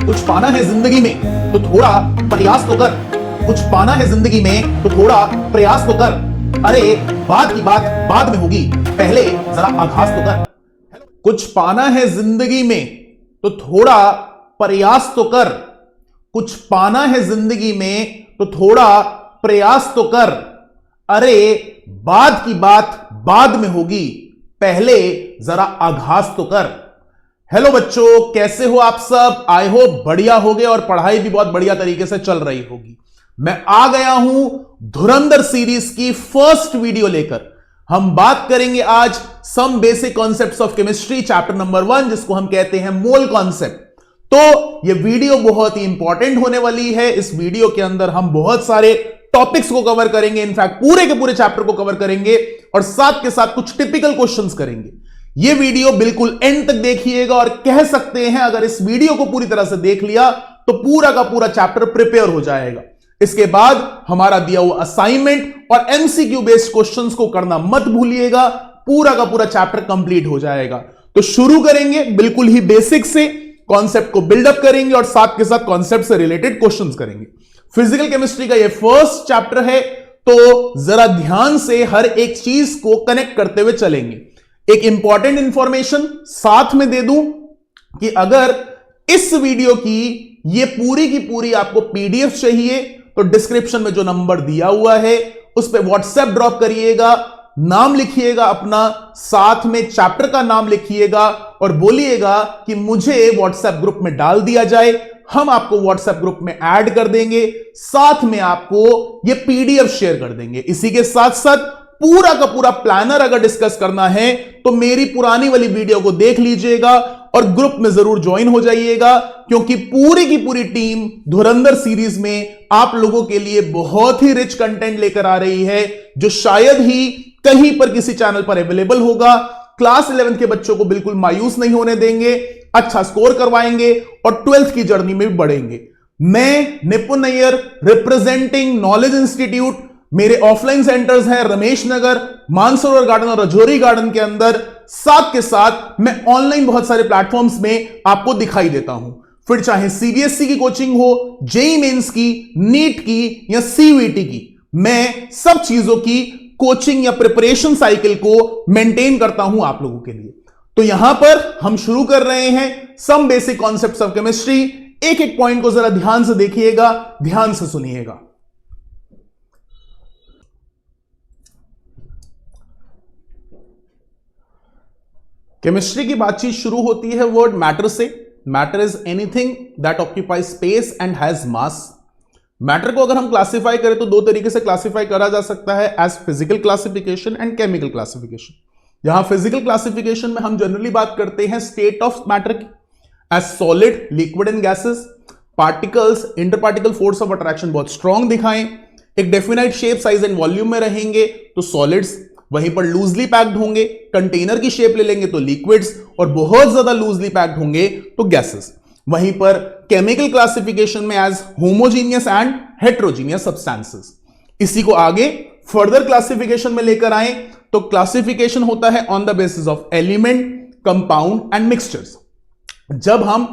कुछ पाना है जिंदगी में तो थोड़ा प्रयास तो कर। कुछ पाना है जिंदगी में तो थोड़ा प्रयास तो कर। अरे बात की बात बाद में होगी, पहले जरा आगाज तो कर। कुछ पाना है जिंदगी में तो थोड़ा प्रयास तो कर। कुछ पाना है जिंदगी में तो थोड़ा प्रयास तो कर। अरे बात की बात बाद में होगी, पहले जरा आगाज तो कर। हेलो बच्चों, कैसे हो आप सब? आई होप बढ़िया होगे और पढ़ाई भी बहुत बढ़िया तरीके से चल रही होगी। मैं आ गया हूं धुरंधर सीरीज की फर्स्ट वीडियो लेकर। हम बात करेंगे आज some basic concepts of chemistry chapter number 1, जिसको हम कहते हैं मोल कॉन्सेप्ट। तो यह वीडियो बहुत ही इंपॉर्टेंट होने वाली है। इस वीडियो के अंदर हम बहुत सारे टॉपिक्स को कवर करेंगे, इनफैक्ट पूरे के पूरे चैप्टर को कवर करेंगे और साथ के साथ कुछ टिपिकल क्वेश्चंस करेंगे। यह वीडियो बिल्कुल एंड तक देखिएगा और कह सकते हैं अगर इस वीडियो को पूरी तरह से देख लिया तो पूरा का पूरा चैप्टर प्रिपेयर हो जाएगा। इसके बाद हमारा दिया हुआ असाइनमेंट और एमसीक्यू बेस्ड क्वेश्चंस को करना मत भूलिएगा, पूरा का पूरा चैप्टर कंप्लीट हो जाएगा। तो शुरू करेंगे बिल्कुल ही बेसिक से, कॉन्सेप्ट को बिल्डअप करेंगे और साथ के साथ कॉन्सेप्ट से रिलेटेड क्वेश्चंस करेंगे। फिजिकल केमिस्ट्री का यह फर्स्ट चैप्टर है, तो जरा ध्यान से हर एक चीज को कनेक्ट करते हुए चलेंगे। एक इंपॉर्टेंट इंफॉर्मेशन साथ में दे दूं कि अगर इस वीडियो की ये पूरी की पूरी आपको पीडीएफ चाहिए तो डिस्क्रिप्शन में जो नंबर दिया हुआ है उस पर व्हाट्सएप ड्रॉप करिएगा, नाम लिखिएगा अपना, साथ में चैप्टर का नाम लिखिएगा और बोलिएगा कि मुझे व्हाट्सएप ग्रुप में डाल दिया जाए। हम आपको व्हाट्सएप ग्रुप में ऐड कर देंगे, साथ में आपको यह पीडीएफ शेयर कर देंगे। इसी के साथ साथ पूरा का पूरा प्लानर अगर डिस्कस करना है तो मेरी पुरानी वाली वीडियो को देख लीजिएगा और ग्रुप में जरूर ज्वाइन हो जाइएगा, क्योंकि पूरी की पूरी टीम धुरंधर सीरीज में आप लोगों के लिए बहुत ही रिच कंटेंट लेकर आ रही है, जो शायद ही कहीं पर किसी चैनल पर अवेलेबल होगा। क्लास 11 के बच्चों को बिल्कुल मायूस नहीं होने देंगे, अच्छा स्कोर करवाएंगे और 12th की जर्नी में भी बढ़ेंगे। मैं निपुण नैयर रिप्रेजेंटिंग नॉलेज इंस्टीट्यूट, मेरे ऑफलाइन सेंटर्स हैं रमेश नगर, मानसरोवर गार्डन और रजौरी गार्डन के अंदर। साथ के साथ मैं ऑनलाइन बहुत सारे प्लेटफॉर्म्स में आपको दिखाई देता हूं, फिर चाहे सीबीएसई की कोचिंग हो, जेईई मेंस की, नीट की या सीयूईटी की, मैं सब चीजों की कोचिंग या प्रिपरेशन साइकिल को मेंटेन करता हूं आप लोगों के लिए। तो यहां पर हम शुरू कर रहे हैं some basic concepts of chemistry. एक एक पॉइंट को जरा ध्यान से देखिएगा, ध्यान से सुनिएगा। केमिस्ट्री की बातचीत शुरू होती है वर्ड मैटर से। Matter is anything that occupy space and has mass. Matter को अगर हम क्लासिफाई करें तो दो तरीके से क्लासिफाई करा जा सकता है, as physical classification and chemical classification. जहां फिजिकल क्लासिफिकेशन में हम जनरली बात करते हैं स्टेट ऑफ मैटर की, as solid, liquid and gases. Particles, inter particle force of attraction बहुत स्ट्रॉन्ग दिखाएं, एक definite shape, size and volume में रहेंगे तो सॉलिड्स, वहीं पर लूजली पैक्ड होंगे, कंटेनर की शेप ले लेंगे तो लिक्विड्स, और बहुत ज्यादा लूजली पैक्ड होंगे तो गैसेस। वहीं पर केमिकल क्लासिफिकेशन में as homogeneous and heterogeneous substances. इसी को आगे फर्दर क्लासिफिकेशन में लेकर आए तो क्लासिफिकेशन होता है on the basis of element, compound and mixtures. जब हम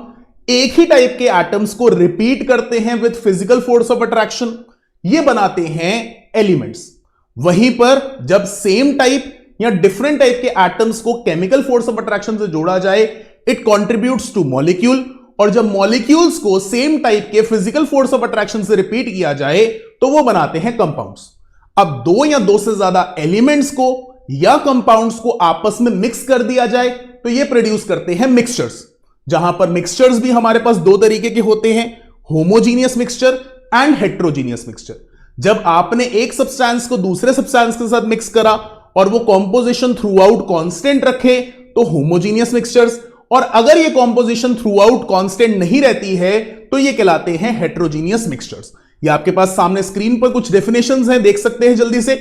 एक ही टाइप के एटम्स को रिपीट करते हैं with physical force of attraction, ये बनाते हैं एलिमेंट्स। वहीं पर जब सेम टाइप या डिफरेंट टाइप के एटम्स को केमिकल फोर्स ऑफ अट्रैक्शन से जोड़ा जाए, इट कंट्रीब्यूट्स टू मॉलिक्यूल, और जब मॉलिक्यूल्स को सेम टाइप के फिजिकल फोर्स ऑफ अट्रैक्शन से रिपीट किया जाए तो वो बनाते हैं कंपाउंड्स। अब दो या दो से ज्यादा एलिमेंट्स को या कंपाउंड्स को आपस में मिक्स कर दिया जाए तो ये प्रोड्यूस करते हैं मिक्सचर्स। जहां पर मिक्सचर्स भी हमारे पास दो तरीके के होते हैं, homogeneous mixture and heterogeneous mixture. जब आपने एक सब्सटेंस को दूसरे सब्सटेंस के साथ मिक्स करा और वो कॉम्पोजिशन थ्रू आउट कॉन्स्टेंट रखे तो होमोजीनियस मिक्सचर्स, और अगर ये कॉम्पोजिशन थ्रू आउट कॉन्स्टेंट नहीं रहती है तो ये कहलाते हैं हेट्रोजीनियस मिक्सचर्स। ये आपके पास सामने स्क्रीन पर कुछ डेफिनेशंस हैं, देख सकते हैं जल्दी से।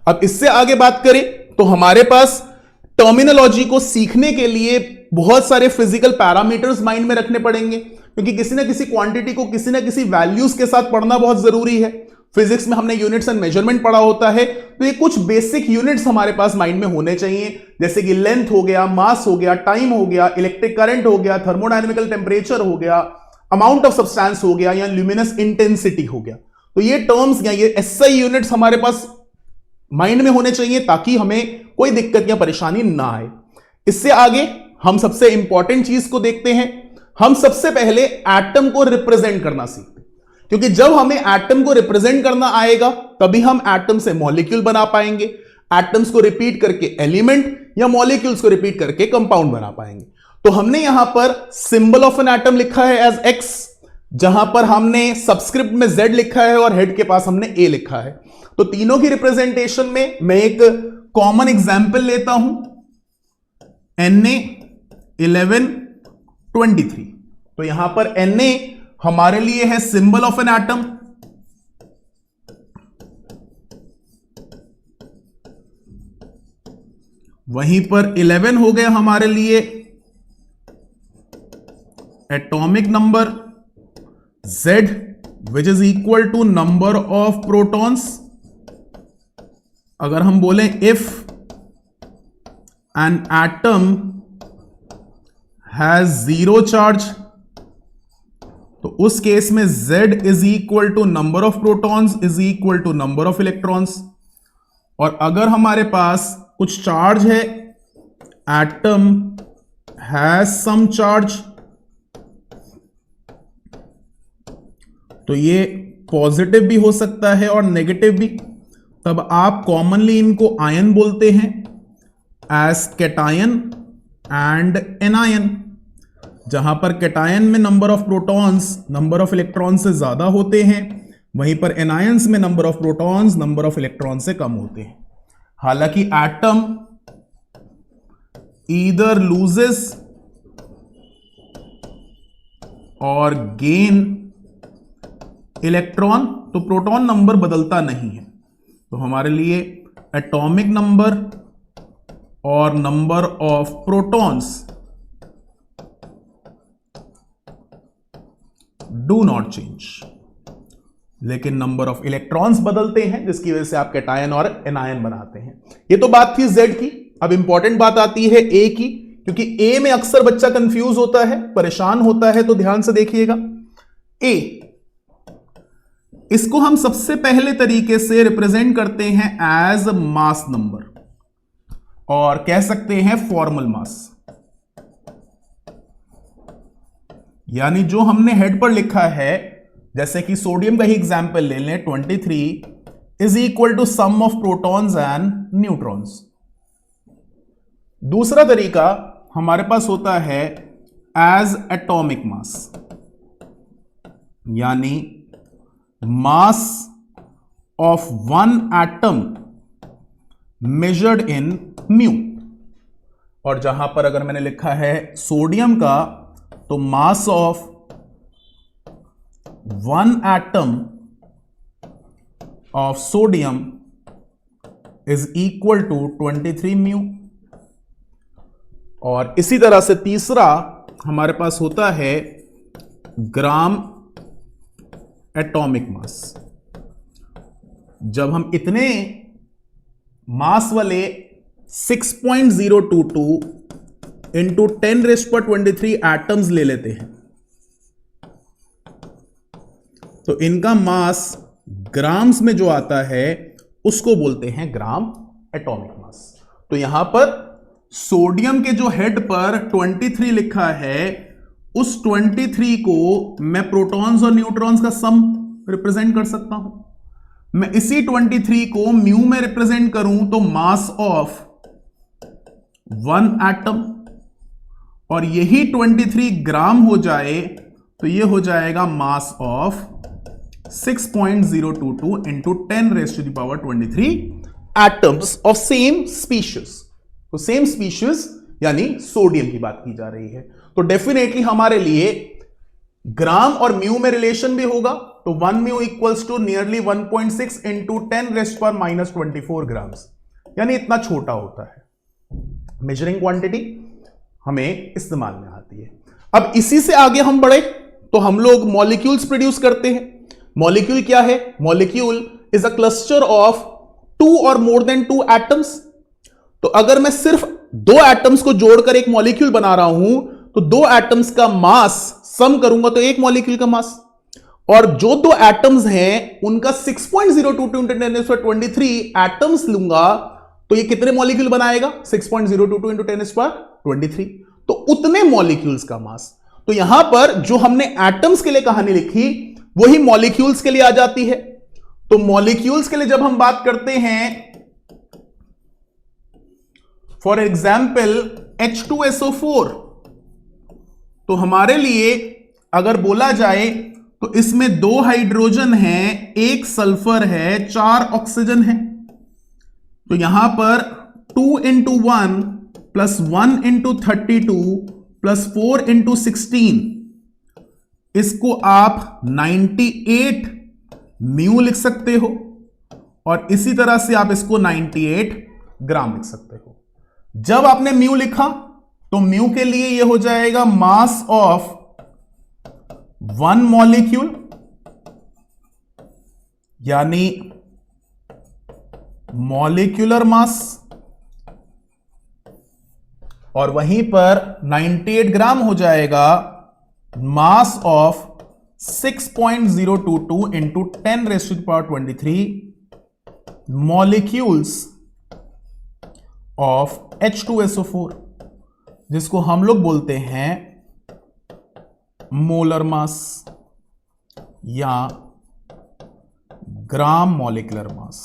अब इससे आगे बात करें तो हमारे पास टर्मिनोलॉजी को सीखने के लिए बहुत सारे फिजिकल पैरामीटर्स माइंड में रखने पड़ेंगे, क्योंकि किसी ना किसी क्वांटिटी को किसी ना किसी वैल्यूज के साथ पढ़ना बहुत जरूरी है। फिजिक्स में हमने यूनिट्स एंड मेजरमेंट पढ़ा होता है, तो ये कुछ बेसिक यूनिट्स हमारे पास माइंड में होने चाहिए, जैसे कि लेंथ हो गया, मास हो गया, टाइम हो गया, इलेक्ट्रिक करंट हो गया, थर्मोडायनेमिकल टेम्परेचर हो गया, अमाउंट ऑफ सब्सटेंस हो गया, या ल्यूमिनस इंटेंसिटी हो गया। तो ये टर्म्स या ये एसआई यूनिट्स हमारे पास माइंड में होने चाहिए ताकि हमें कोई दिक्कत या परेशानी ना आए। इससे आगे हम सबसे इंपॉर्टेंट चीज को देखते हैं। हम सबसे पहले एटम को रिप्रेजेंट करना सीखते हैं, क्योंकि जब हमें एटम को रिप्रेजेंट करना आएगा तभी हम एटम से मॉलिक्यूल बना पाएंगे, एटम्स को रिपीट करके एलिमेंट या मॉलिक्यूल्स को रिपीट करके कंपाउंड बना पाएंगे। तो हमने यहां पर सिंबल ऑफ एन एटम लिखा है एज एक्स, जहां पर हमने सबस्क्रिप्ट में Z लिखा है और हेड के पास हमने A लिखा है। तो तीनों की रिप्रेजेंटेशन में मैं एक कॉमन एग्जाम्पल लेता हूं, Na1123। तो यहां पर Na हमारे लिए है सिंबल ऑफ एन एटम, वहीं पर 11 हो गया हमारे लिए atomic number, Z which is equal to number of protons. अगर हम बोलें if an atom has zero charge, तो उस केस में Z is equal to number of protons is equal to number of electrons. और अगर हमारे पास कुछ चार्ज है, एटम हैज सम चार्ज, तो ये पॉजिटिव भी हो सकता है और नेगेटिव भी। तब आप कॉमनली इनको आयन बोलते हैं एज कैटायन एंड एनायन, जहां पर कैटायन में number of protons number of electrons से ज्यादा होते हैं, वहीं पर एनायंस में number of protons number of electron से कम होते हैं। हालांकि एटम ईदर लूजेस और गेन इलेक्ट्रॉन, तो प्रोटॉन नंबर बदलता नहीं है। तो हमारे लिए एटॉमिक नंबर और number of protons do not change, लेकिन नंबर ऑफ इलेक्ट्रॉन्स बदलते हैं, जिसकी वजह से आप कैटायन और एनायन बनाते हैं। ये तो बात थी Z की। अब इंपॉर्टेंट बात आती है A की, क्योंकि A में अक्सर बच्चा कंफ्यूज होता है, परेशान होता है, तो ध्यान से देखिएगा। A, इसको हम सबसे पहले तरीके से रिप्रेजेंट करते हैं एज मास नंबर, और कह सकते हैं फॉर्मल मास। यानी जो हमने हेड पर लिखा है, जैसे कि सोडियम का ही एग्जाम्पल ले लें, 23 is equal to sum of protons and neutrons. दूसरा तरीका हमारे पास होता है एज एटॉमिक मास, यानी मास of one atom measured in mu. और जहां पर अगर मैंने लिखा है सोडियम का, तो mass of one atom of sodium is equal to 23 mu. और इसी तरह से तीसरा हमारे पास होता है ग्राम एटॉमिक मास। जब हम इतने मास वाले 6.022 इंटू 10⁻23 एटम्स ले लेते हैं, तो इनका मास ग्राम्स में जो आता है उसको बोलते हैं ग्राम एटॉमिक मास। तो यहां पर सोडियम के जो हेड पर 23 लिखा है, उस 23 को मैं प्रोटॉन्स और न्यूट्रॉन्स का सम रिप्रेजेंट कर सकता हूं। मैं इसी 23 को म्यू में रिप्रेजेंट करूं तो मास ऑफ वन एटम, और यही 23 ग्राम हो जाए तो ये हो जाएगा mass of 6.022 into 10⁻23 atoms of same species. तो सेम स्पीशीज यानी सोडियम की बात की जा रही है। तो डेफिनेटली हमारे लिए ग्राम और म्यू में रिलेशन भी होगा, तो 1 mu equals to nearly 1.6 into 10⁻24 grams, यानी इतना छोटा होता है। मेजरिंग क्वांटिटी हमें इस्तेमाल में आती है। अब इसी से आगे हम बढ़े तो हम लोग मॉलिक्यूल्स प्रोड्यूस करते हैं। मॉलिक्यूल क्या है? Molecule is a cluster of 2 और मोर देन 2 एटम्स। तो अगर मैं सिर्फ 2 एटम्स को जोड़कर एक मॉलिक्यूल बना रहा हूं तो 2 एटम्स का मास सम करूंगा तो एक मॉलिक्यूल का मास, और जो 2 एटम्स हैं उनका 6.022 × 10⁻23 एटम्स लूंगा तो ये कितने मॉलिक्यूल बनाएगा? 6.022 × 10⁻23, तो उतने मॉलिक्यूल्स का मास। तो यहां पर जो हमने एटम्स के लिए कहानी लिखी वही मॉलिक्यूल्स के लिए आ जाती है। तो मॉलिक्यूल्स के लिए जब हम बात करते हैं, फॉर एग्जाम्पल H2SO4, तो हमारे लिए अगर बोला जाए तो इसमें 2 हाइड्रोजन हैं, 1 सल्फर है, 4 ऑक्सीजन है। तो यहां पर 2 × 1 + 1 × 32 + 4 × 16, इसको आप 98 म्यू लिख सकते हो, और इसी तरह से आप इसको 98 ग्राम लिख सकते हो। जब आपने म्यू लिखा तो म्यू के लिए यह हो जाएगा मास ऑफ 1 मॉलिक्यूल, यानी मॉलिक्यूलर मास, और वहीं पर 98 ग्राम हो जाएगा mass of 6.022 × 10⁻23 molecules of H2SO4, जिसको हम लोग बोलते हैं मोलर मास या ग्राम मॉलिक्यूलर मास।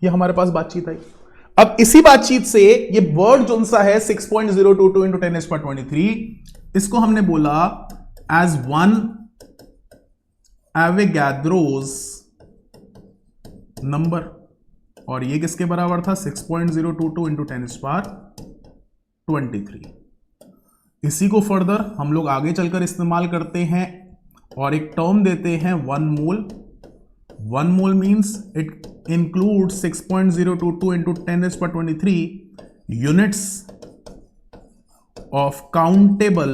ये हमारे पास बातचीत आई। अब इसी बातचीत से ये वर्ड जो सा है 6.022 × 10⁻23, इसको हमने बोला एज 1 एवोगाड्रोस नंबर, और ये किसके बराबर था? 6.022 × 10⁻23। इसी को फर्दर हम लोग आगे चलकर इस्तेमाल करते हैं और एक टर्म देते हैं 1 मोल। 1 मोल means it includes 6.022 × 10⁻23 units of countable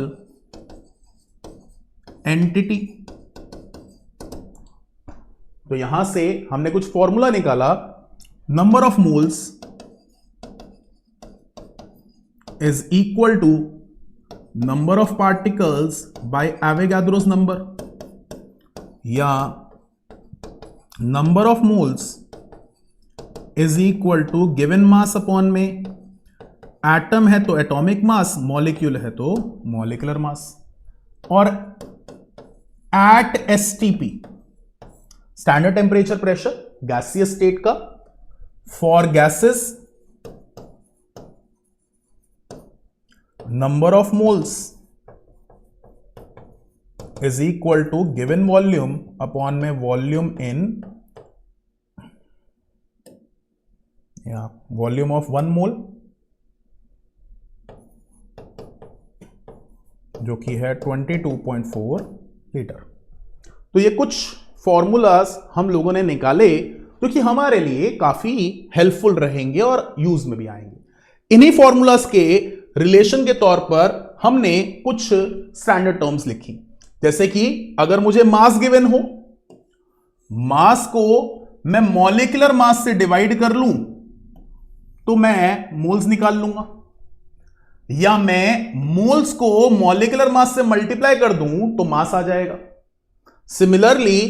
entity। तो यहां से हमने कुछ फॉर्मूला निकाला, number of moles is equal to number of particles by Avogadro's number, या number of moles is equal to given mass upon में, एटम है तो एटॉमिक मास, मॉलिक्यूल है तो मॉलिक्यूलर मास, और at STP standard temperature pressure gaseous state का, for gases number of moles is equal to given volume upon में volume in, या volume of 1 मोल, जो कि है 22.4 लीटर। तो ये कुछ फॉर्मूलाज हम लोगों ने निकाले जो कि हमारे लिए काफी हेल्पफुल रहेंगे और यूज में भी आएंगे। इन्हीं फॉर्मूलाज के रिलेशन के तौर पर हमने कुछ स्टैंडर्ड टर्म्स लिखी, जैसे कि अगर मुझे मास गिवन हो, मास को मैं मॉलिक्यूलर मास से डिवाइड कर लूं तो मैं मोल्स निकाल लूंगा, या मैं मोल्स को मॉलिक्यूलर मास से मल्टीप्लाई कर दूं तो मास आ जाएगा। सिमिलरली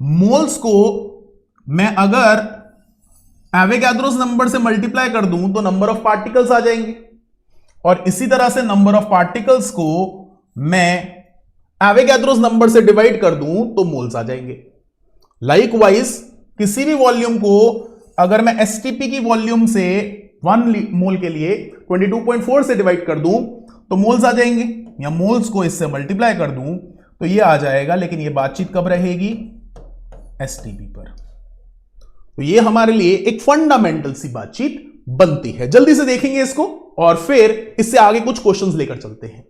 मोल्स को मैं अगर एवोगाड्रोस नंबर से मल्टीप्लाई कर दूं तो नंबर ऑफ पार्टिकल्स आ जाएंगे, और इसी तरह से नंबर ऑफ पार्टिकल्स को मैं एवोगाड्रोस नंबर से डिवाइड कर दूं तो मोल्स आ जाएंगे। लाइकवाइज किसी भी वॉल्यूम को अगर मैं एसटीपी की वॉल्यूम से 1 मोल के लिए 22.4 से डिवाइड कर दूं तो मोल्स आ जाएंगे, या मोल्स को इससे मल्टीप्लाई कर दूं तो ये आ जाएगा, लेकिन ये बातचीत कब रहेगी? एसटीपी पर। तो ये हमारे लिए एक फंडामेंटल सी बातचीत बनती है। जल्दी से देखेंगे इसको और फिर इससे आगे कुछ क्वेश्चंस लेकर चलते हैं।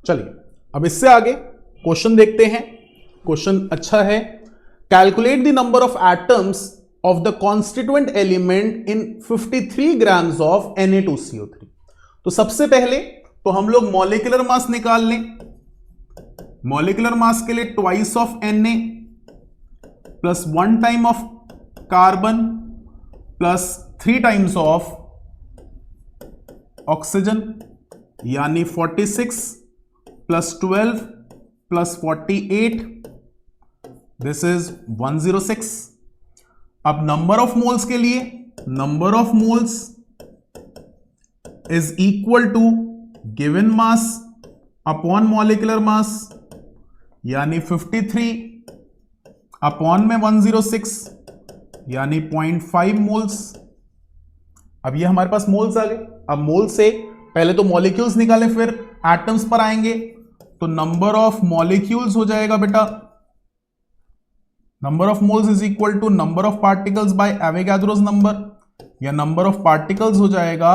चलिए अब इससे आगे क्वेश्चन देखते हैं। क्वेश्चन अच्छा है, calculate the number of atoms of the constituent element in 53 grams of Na2CO3। तो सबसे पहले तो हम लोग मॉलिक्यूलर मास निकाल लें। मॉलिक्यूलर मास के लिए twice of Na plus 1 time of carbon plus 3 times of oxygen, यानी 46 प्लस 12 प्लस 48, दिस इज 106। अब नंबर ऑफ मोल्स के लिए, number of moles is equal to given mass upon molecular mass, यानी 53 upon में 106, यानी 0.5 moles. अब ये हमारे पास मोल्स आ गए। अब मोल से पहले तो मॉलिक्यूल्स निकालें, फिर एटम्स पर आएंगे। तो नंबर ऑफ मॉलिक्यूल्स हो जाएगा बेटा, number of moles is equal to number of particles by Avogadro's number, या नंबर ऑफ पार्टिकल्स हो जाएगा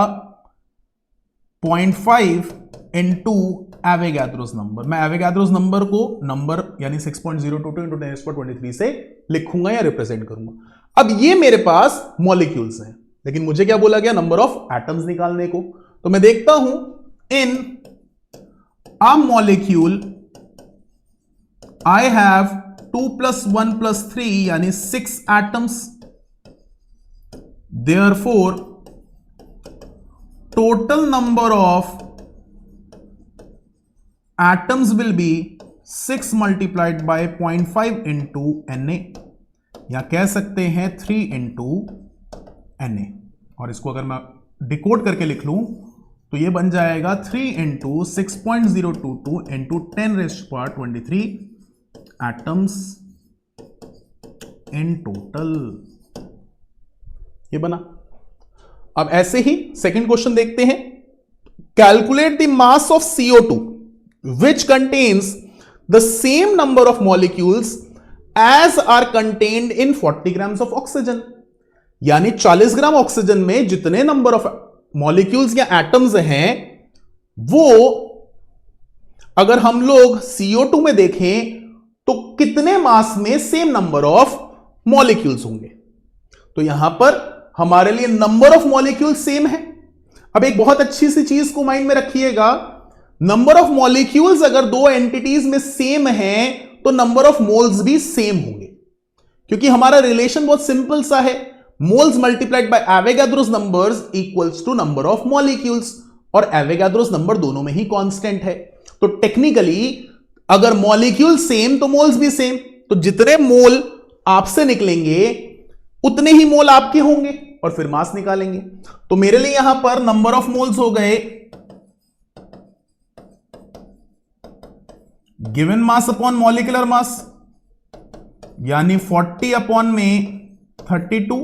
0.5 इंटू एवोगाड्रोस नंबर। मैं एवोगाड्रोस नंबर को नंबर यानी 6.022 इंटू 10⁻23 से लिखूंगा या रिप्रेजेंट करूंगा। अब ये मेरे पास मॉलिक्यूल्स हैं, लेकिन मुझे क्या बोला गया, नंबर ऑफ एटम्स निकालने को। तो मैं देखता हूं, इन अ मॉलिक्यूल आई हैव 2 + 1 + 3 यानी 6 atoms, therefore total number of atoms will be 6 multiplied by 0.5 into Na, या कह सकते हैं 3 इंटू Na। और इसको अगर मैं डिकोड करके लिख लूं तो ये बन जाएगा 3 into 6.022 into 10⁻23 atoms in total. ये बना। अब ऐसे ही सेकंड क्वेश्चन देखते हैं। Calculate the mass of CO2 which contains the same number of molecules as are contained in 40 grams of oxygen। यानी 40 ग्राम ऑक्सीजन में जितने नंबर ऑफ मॉलिक्यूल्स या एटम्स हैं, वो अगर हम लोग CO2 में देखें तो कितने मास में सेम नंबर ऑफ मॉलिक्यूल्स होंगे। तो यहां पर हमारे लिए नंबर ऑफ मॉलिक्यूल्स सेम है। अब एक बहुत अच्छी सी चीज को माइंड में रखिएगा, नंबर ऑफ मॉलिक्यूल्स अगर दो एंटिटीज में सेम है तो नंबर ऑफ मोल्स भी सेम होंगे, क्योंकि हमारा रिलेशन बहुत सिंपल सा है, moles multiplied by Avogadro's numbers equals to number of molecules, और एवोगाड्रोस नंबर दोनों में ही कांस्टेंट है। तो टेक्निकली अगर मॉलिक्यूल सेम तो मोल्स भी सेम, तो जितने मोल आपसे निकलेंगे उतने ही मोल आपके होंगे, और फिर मास निकालेंगे। तो मेरे लिए यहां पर नंबर ऑफ मोल्स हो गए given mass upon molecular mass, यानी 40 अपॉन में 32,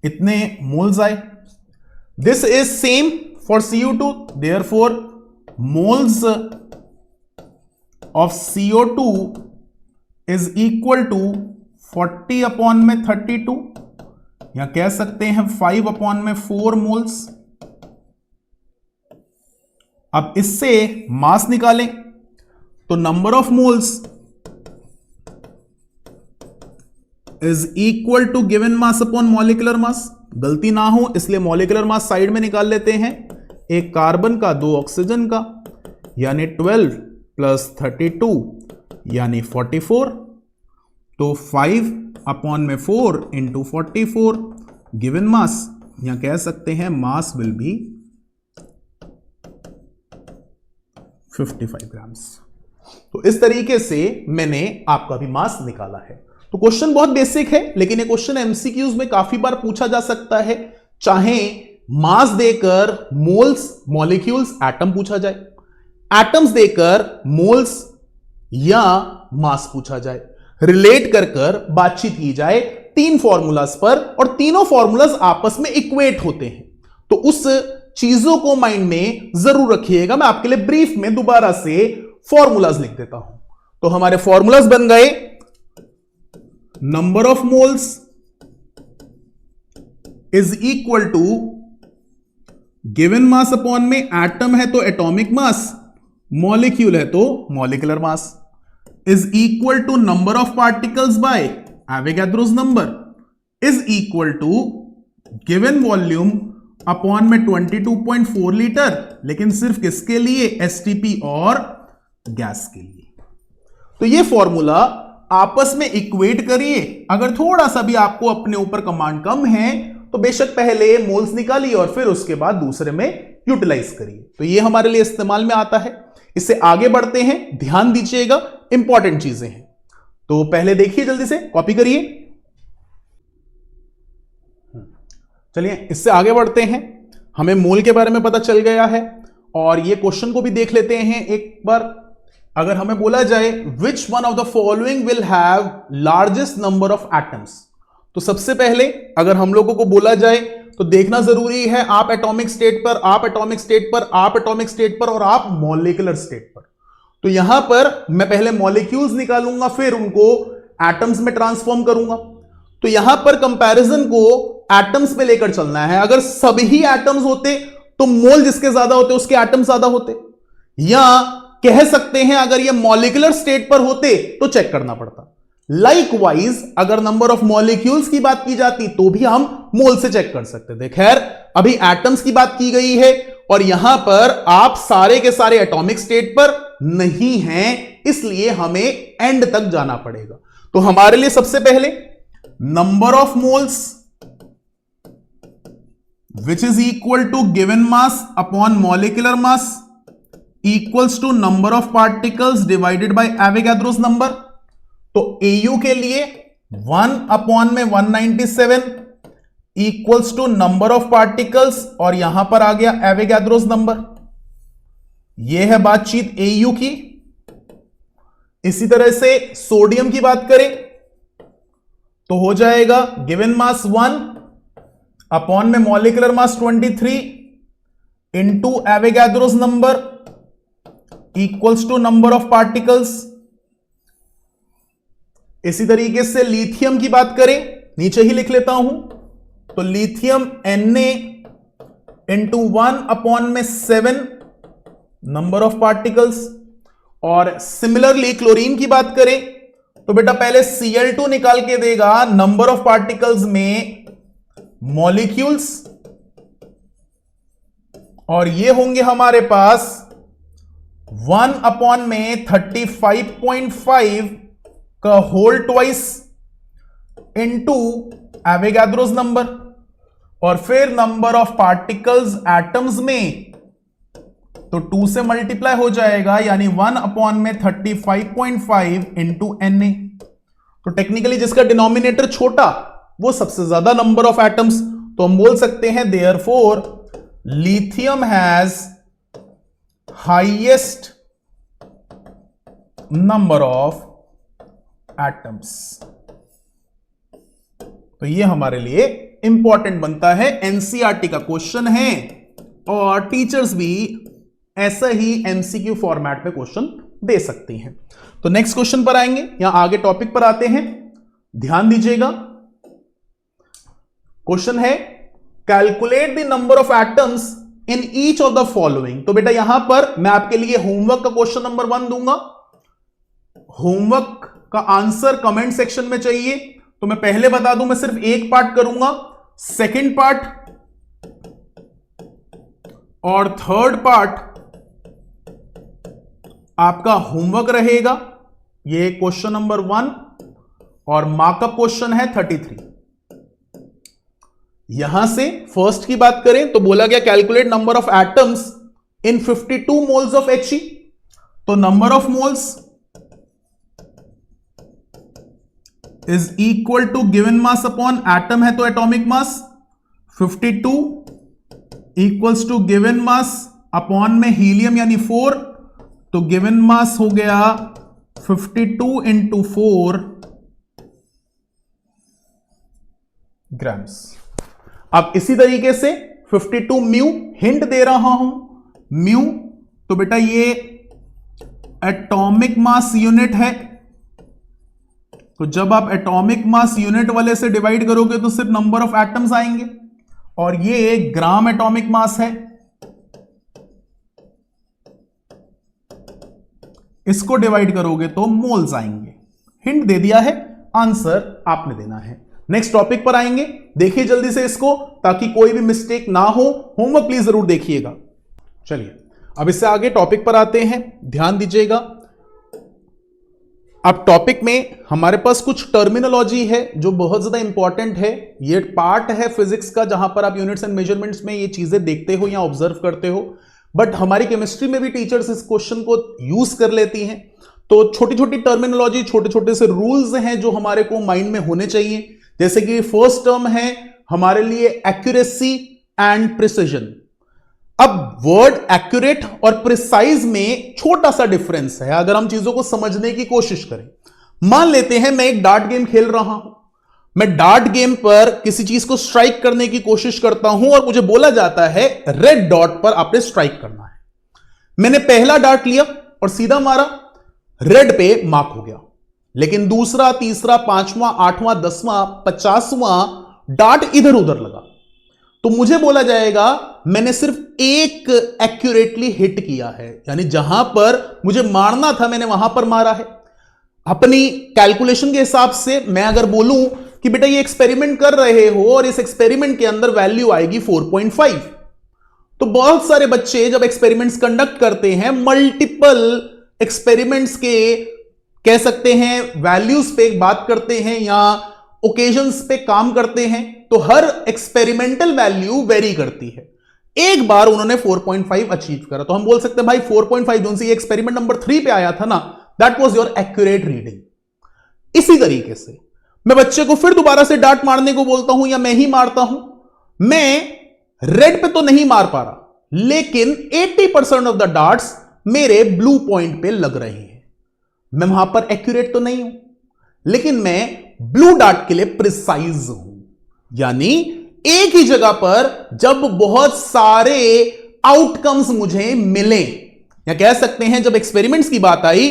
इतने मोल्स आए। This is same for CO2, therefore moles of CO2 is equal to 40 upon में 32, या कह सकते हैं 5 अपॉन में 4 मोल्स। अब इससे मास निकालें तो number of moles is equal to given mass upon molecular mass. गलती ना हो इसलिए मॉलिक्यूलर मास साइड में निकाल लेते हैं, एक कार्बन का 2 ऑक्सीजन का, यानी 12 + 32 यानी 44। तो 5 अपॉन में 4 इंटू 44 गिवन मास, या कह सकते हैं मास विल बी 55 ग्राम्स। तो इस तरीके से मैंने आपका भी मास निकाला है। तो क्वेश्चन बहुत बेसिक है, लेकिन ये क्वेश्चन एमसीक्यूज में काफी बार पूछा जा सकता है, चाहे मास देकर मोल्स, मॉलिक्यूल्स, एटम पूछा जाए, एटम्स देकर मोल्स या मास पूछा जाए, रिलेट कर कर बातचीत की जाए 3 फॉर्मूलाज पर, और तीनों फॉर्मूलाज आपस में इक्वेट होते हैं। तो उस चीजों को माइंड में जरूर रखिएगा। मैं आपके लिए ब्रीफ में दोबारा से फॉर्मूलाज लिख देता हूं। तो हमारे फॉर्मूलाज बन गए, number of moles is equal to given mass upon में एटम है तो एटॉमिक मास, मॉलिक्यूल है तो molecular mass, is equal to number of particles by Avogadro's number is equal to given volume upon में 22.4 litre, लेकिन सिर्फ किसके लिए, एसटीपी और गैस के लिए। तो ये फॉर्मूला आपस में इक्वेट करिए। अगर थोड़ा सा भी आपको अपने ऊपर कमांड कम है तो बेशक पहले मोल्स निकालिए और फिर उसके बाद दूसरे में यूटिलाइज करिए। तो ये हमारे लिए इस्तेमाल में आता है। इससे आगे बढ़ते हैं, ध्यान दीजिएगा, इंपॉर्टेंट चीजें हैं। तो पहले देखिए, जल्दी से कॉपी करिए। चलिए इससे आगे बढ़ते हैं। हमें मोल के बारे में पता चल गया है और ये क्वेश्चन को भी देख लेते हैं एक बार। अगर हमें बोला जाए which one of the following will have largest number of atoms, तो सबसे पहले अगर हम लोगों को बोला जाए तो देखना जरूरी है आप एटॉमिक स्टेट पर, आप एटॉमिक स्टेट पर, आप एटॉमिक स्टेट पर और आप मॉलिक्यूलर स्टेट पर। तो यहां पर मैं पहले मॉलिक्यूल्स निकालूंगा, फिर उनको एटम्स में ट्रांसफॉर्म करूंगा। तो यहां पर कंपैरिजन को एटम्स में लेकर चलना है। अगर सभी एटम्स होते तो मोल जिसके ज्यादा होते उसके एटम ज्यादा होते, या कह सकते हैं अगर ये मॉलिक्यूलर स्टेट पर होते तो चेक करना पड़ता। लाइकवाइज अगर नंबर ऑफ मॉलिक्यूल्स की बात की जाती तो भी हम मोल से चेक कर सकते थे। खैर अभी एटम्स की बात की गई है और यहां पर आप सारे के सारे एटॉमिक स्टेट पर नहीं हैं, इसलिए हमें एंड तक जाना पड़ेगा। तो हमारे लिए सबसे पहले number of moles which is equal to given mass upon molecular mass equals to number of particles divided by Avogadro's number। तो AU के लिए 1 अपॉन में 197 equals to number of particles और यहां पर आ गया एवोगाड्रोस नंबर। यह है बातचीत AU की। इसी तरह से सोडियम की बात करें तो हो जाएगा गिवन मास 1 अपॉन में molecular mass 23 into Avogadro's number equals to number of particles. इसी तरीके से लिथियम की बात करें, नीचे ही लिख लेता हूं, तो लिथियम Na इंटू 1 अपॉन में 7 नंबर ऑफ पार्टिकल्स। और सिमिलरली क्लोरीन की बात करें तो बेटा पहले Cl2 निकाल के देगा नंबर ऑफ पार्टिकल्स में मॉलिक्यूल्स, और ये होंगे हमारे पास 1 अपॉन में 35.5 का whole twice into Avogadro's number, और फिर नंबर ऑफ पार्टिकल्स एटम्स में तो 2 से मल्टीप्लाई हो जाएगा, यानी 1 अपॉन में 35.5 इंटू Na। तो टेक्निकली जिसका डिनोमिनेटर छोटा वो सबसे ज्यादा नंबर ऑफ एटम्स, तो हम बोल सकते हैं therefore lithium has highest number of atoms. तो ये हमारे लिए इंपॉर्टेंट बनता है, एनसीईआरटी का क्वेश्चन है और टीचर्स भी ऐसा ही एमसीक्यू फॉर्मेट में क्वेश्चन दे सकती हैं। तो नेक्स्ट क्वेश्चन पर आएंगे, यहां आगे टॉपिक पर आते हैं, ध्यान दीजिएगा। क्वेश्चन है calculate the number of atoms in each of the following. तो बेटा यहां पर मैं आपके लिए होमवर्क का क्वेश्चन नंबर 1 दूंगा। होमवर्क का आंसर कमेंट सेक्शन में चाहिए, तो मैं पहले बता दूं मैं सिर्फ एक पार्ट करूंगा, सेकंड पार्ट और थर्ड पार्ट आपका होमवर्क रहेगा। ये क्वेश्चन नंबर 1 और मार्कअप क्वेश्चन है 33। यहां से फर्स्ट की बात करें तो बोला गया calculate number of atoms in 52 moles of He। तो number of moles is equal to given mass upon atom है तो atomic mass, 52 equals to given mass upon में हीलियम यानी 4, तो गिवन मास हो गया 52 इंटू 4 ग्राम्स। अब इसी तरीके से 52 म्यू हिंट दे रहा हूं, म्यू तो बेटा ये एटॉमिक मास यूनिट है, तो जब आप एटॉमिक मास यूनिट वाले से डिवाइड करोगे तो सिर्फ नंबर ऑफ एटम्स आएंगे, और ये ग्राम एटॉमिक मास है, इसको डिवाइड करोगे तो मोल्स आएंगे। हिंट दे दिया है, आंसर आपने देना है। नेक्स्ट टॉपिक पर आएंगे, देखिए जल्दी से इसको ताकि कोई भी मिस्टेक ना हो। होमवर्क प्लीज जरूर देखिएगा। चलिए अब इससे आगे टॉपिक पर आते हैं, ध्यान दीजिएगा। अब टॉपिक में हमारे पास कुछ टर्मिनोलॉजी है जो बहुत ज्यादा इंपॉर्टेंट है। ये पार्ट है फिजिक्स का जहां पर आप यूनिट्स एंड मेजरमेंट्स में ये चीजें देखते हो या ऑब्जर्व करते हो, बट हमारी केमिस्ट्री में भी टीचर्स इस क्वेश्चन को यूज कर लेती हैं। तो छोटी छोटी टर्मिनोलॉजी, छोटे छोटे से रूल्स हैं जो हमारे को माइंड में होने चाहिए। जैसे कि फर्स्ट टर्म है हमारे लिए एक्यूरेसी एंड प्रिसिजन। अब वर्ड एक्यूरेट और प्रिसाइज में छोटा सा डिफरेंस है अगर हम चीजों को समझने की कोशिश करें। मान लेते हैं मैं एक डार्ट गेम खेल रहा हूं, मैं डार्ट गेम पर किसी चीज को स्ट्राइक करने की कोशिश करता हूं और मुझे बोला जाता है रेड डॉट पर आपने स्ट्राइक करना है। मैंने पहला डार्ट लिया और सीधा मारा, रेड पे मार्क हो गया। लेकिन दूसरा, तीसरा, पांचवां, आठवां, 10वां, 50वां डार्ट इधर उधर लगा तो मुझे बोला जाएगा मैंने सिर्फ एक एक्यूरेटली हिट किया है, यानी जहां पर मुझे मारना था मैंने वहां पर मारा है। अपनी कैलकुलेशन के हिसाब से मैं अगर बोलूं कि बेटा ये एक्सपेरिमेंट कर रहे हो और इस एक्सपेरिमेंट के अंदर वैल्यू आएगी 4.5, तो बहुत सारे बच्चे जब एक्सपेरिमेंट्स कंडक्ट करते हैं, मल्टीपल एक्सपेरिमेंट्स के कह सकते हैं वैल्यूज पे बात करते हैं या ओकेजन्स पे काम करते हैं, तो हर एक्सपेरिमेंटल वैल्यू वेरी करती है। एक बार उन्होंने 4.5 अचीव करा तो हम बोल सकते हैं भाई 4.5 जो सी एक्सपेरिमेंट नंबर 3 पे आया था ना, that was your accurate reading. इसी तरीके से मैं बच्चे को फिर दोबारा से डार्ट मारने को बोलता हूं या मैं ही मारता हूं, मैं रेड पे तो नहीं मार पा रहा, लेकिन 80% ऑफ द डार्ट्स मेरे ब्लू पॉइंट पे लग रहे हैं। मैं वहां पर एक्यूरेट तो नहीं हूं, लेकिन मैं ब्लू डार्ट के लिए प्रिसाइज हूं। यानी एक ही जगह पर जब बहुत सारे आउटकम्स मुझे मिले, या कह सकते हैं जब एक्सपेरिमेंट्स की बात आई,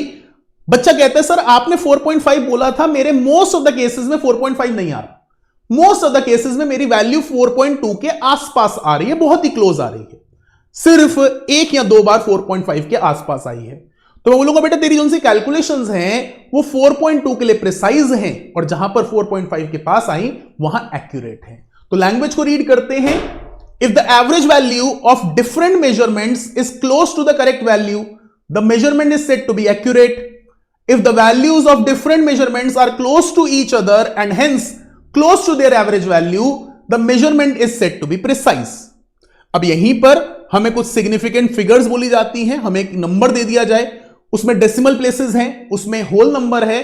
बच्चा कहता है सर आपने 4.5 बोला था, मेरे मोस्ट ऑफ द केसेस में 4.5 नहीं आ रहा, मोस्ट ऑफ द केसेस में मेरी वैल्यू 4.2 के आसपास आ रही है, बहुत ही क्लोज आ रही है, सिर्फ एक या दो बार 4.5 के आसपास आई है। तो मैं बोलूंगा बेटा तेरी जो सी कैलकुलेशंस हैं वो 4.2 के लिए प्रिसाइज हैं और जहां पर 4.5 के पास आई वहां एक्यूरेट है। तो लैंग्वेज को रीड करते हैं। If the average value of different measurements is close to the correct value, the measurement is said to be accurate. If the values of different measurements are close to each other and hence close to their average value, the measurement is said to be precise. अब यहीं पर हमें कुछ significant figures बोली जाती हैं, हमें एक नंबर दे दिया जाए, उसमें डेसिमल प्लेसेस हैं, उसमें होल नंबर है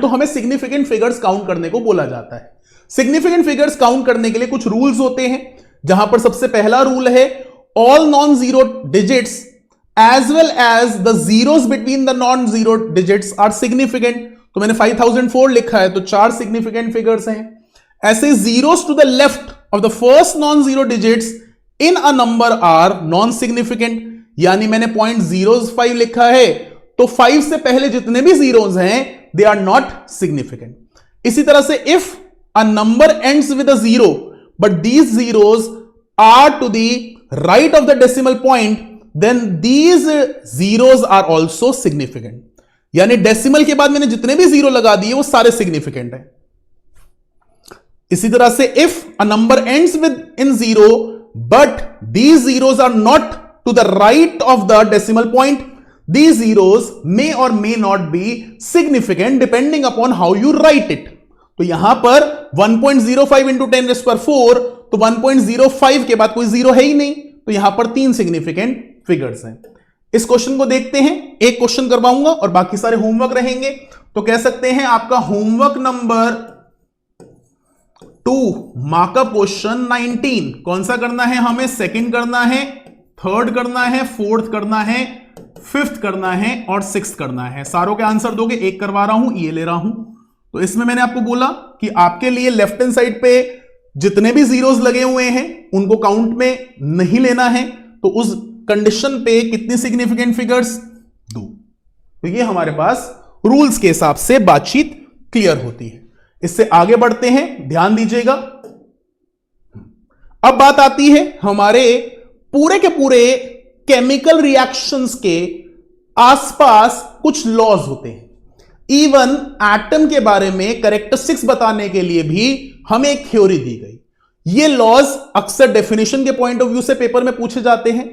तो हमें सिग्निफिकेंट फिगर्स काउंट करने को बोला जाता है। सिग्निफिकेंट फिगर्स काउंट करने के लिए कुछ रूल्स होते हैं, जहां पर सबसे पहला रूल है all non zero digits as well as the zeros between the non zero digits are significant. तो मैंने 5004 लिखा है तो 4 सिग्निफिकेंट फिगर्स हैं। ऐसे zeros to the left of the first non zero digits in a number are non significant, यानी मैंने 0.05 लिखा है तो 5 से पहले जितने भी जीरोस हैं दे आर नॉट सिग्निफिकेंट। इसी तरह से if a number ends with a zero but these zeros are to the right of the decimal point, then these zeros are also significant. यानी डेसिमल के बाद मैंने जितने भी जीरो लगा दिए वो सारे सिग्निफिकेंट है। इसी तरह से if a number ends with in zero but these zeros are not to the right of the decimal point, these zeros may or may not be significant depending upon how you write it। तो यहां पर 1.05 into 10 raised to power 4, तो 1.05 के बाद कोई zero है ही नहीं, तो यहां पर 3 सिग्निफिकेंट फिगर्स हैं। इस क्वेश्चन को देखते हैं, एक क्वेश्चन करवाऊंगा और बाकी सारे होमवर्क रहेंगे। तो कह सकते हैं आपका होमवर्क नंबर 2 मार्कअप क्वेश्चन 19 कौन सा करना है हमें? सेकंड करना है, थर्ड करना है, फोर्थ करना है, फिफ्थ करना है और सिक्स्थ करना है। सारों के आंसर दोगे, एक करवा रहा हूं, ये ले रहा हूं। तो इसमें मैंने आपको बोला कि आपके लिए लेफ्ट हैंड साइड पे जितने भी जीरोस लगे हुए हैं उनको काउंट में नहीं लेना है, तो उस कंडीशन पे कितनी सिग्निफिकेंट फिगर्स? 2। तो ये हमारे पास रूल्स के हिसाब से बातचीत क्लियर होती है। इससे आगे बढ़ते हैं, ध्यान दीजिएगा। अब बात आती है हमारे पूरे के पूरे केमिकल रिएक्शंस के आसपास कुछ लॉज होते हैं। इवन एटम के बारे में कैरेक्टरिस्टिक्स बताने के लिए भी हमें एक थ्योरी दी गई। ये लॉज अक्सर डेफिनेशन के पॉइंट ऑफ व्यू से पेपर में पूछे जाते हैं,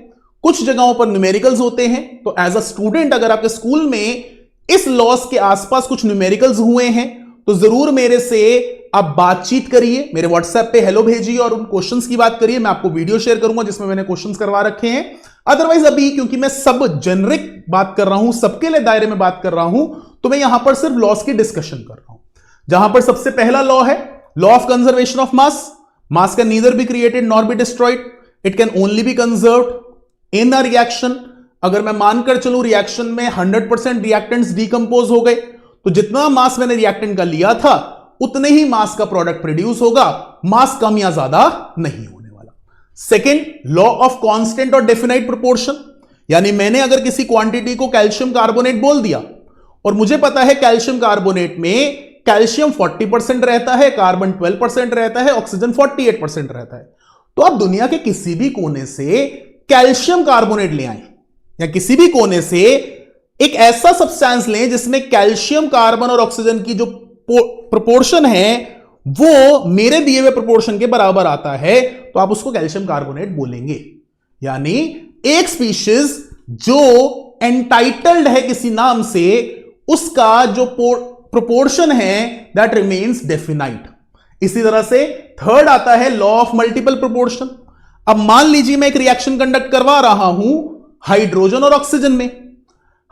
कुछ जगहों पर न्यूमेरिकल्स होते हैं। तो एज अ स्टूडेंट अगर आपके स्कूल में इस लॉस के आसपास कुछ न्यूमेरिकल्स हुए हैं तो जरूर मेरे से आप बातचीत करिए, मेरे व्हाट्सएप पे हेलो भेजिए और उन क्वेश्चंस की बात करिए। मैं आपको वीडियो शेयर करूंगा जिसमें मैंने क्वेश्चंस करवा रखे हैं। अदरवाइज अभी क्योंकि मैं सब जेनरिक बात कर रहा हूं, सबके लिए दायरे में बात कर रहा हूं, तो मैं यहां पर सिर्फ लॉस की डिस्कशन कर रहा हूं। जहां पर सबसे पहला लॉ है law of conservation of mass. Mass can neither be created nor be destroyed, it can only be conserved in a reaction. अगर मैं मानकर चलूं रिएक्शन में 100% रिएक्टेंट्स डीकंपोज हो गए तो जितना मास मैंने रिएक्टेंट का लिया था उतने ही मास का प्रोडक्ट प्रोड्यूस होगा, मास कम या ज्यादा नहीं होने वाला। सेकेंड, लॉ ऑफ कांस्टेंट और डेफिनाइट प्रोपोर्शन, यानी मैंने अगर किसी क्वांटिटी को कैल्शियम कार्बोनेट बोल दिया और मुझे पता है कैल्शियम कार्बोनेट में कैल्शियम 40% रहता है, कार्बन 12% रहता है, ऑक्सीजन 48% रहता है, तो आप दुनिया के किसी भी कोने से कैल्शियम कार्बोनेट ले आए या किसी भी कोने से एक ऐसा सब्सटेंस लें जिसमें कैल्शियम, कार्बन और ऑक्सीजन की जो प्रोपोर्शन है वो मेरे दिए हुए प्रोपोर्शन के बराबर आता है, तो आप उसको कैल्शियम कार्बोनेट बोलेंगे। यानी एक स्पीशीज जो एंटाइटल्ड है किसी नाम से, उसका जो प्रोपोर्शन है दैट रिमेन्स डेफिनाइट। इसी तरह से थर्ड आता है लॉ ऑफ मल्टीपल प्रोपोर्शन। अब मान लीजिए मैं एक रिएक्शन कंडक्ट करवा रहा हूं हाइड्रोजन और ऑक्सीजन में।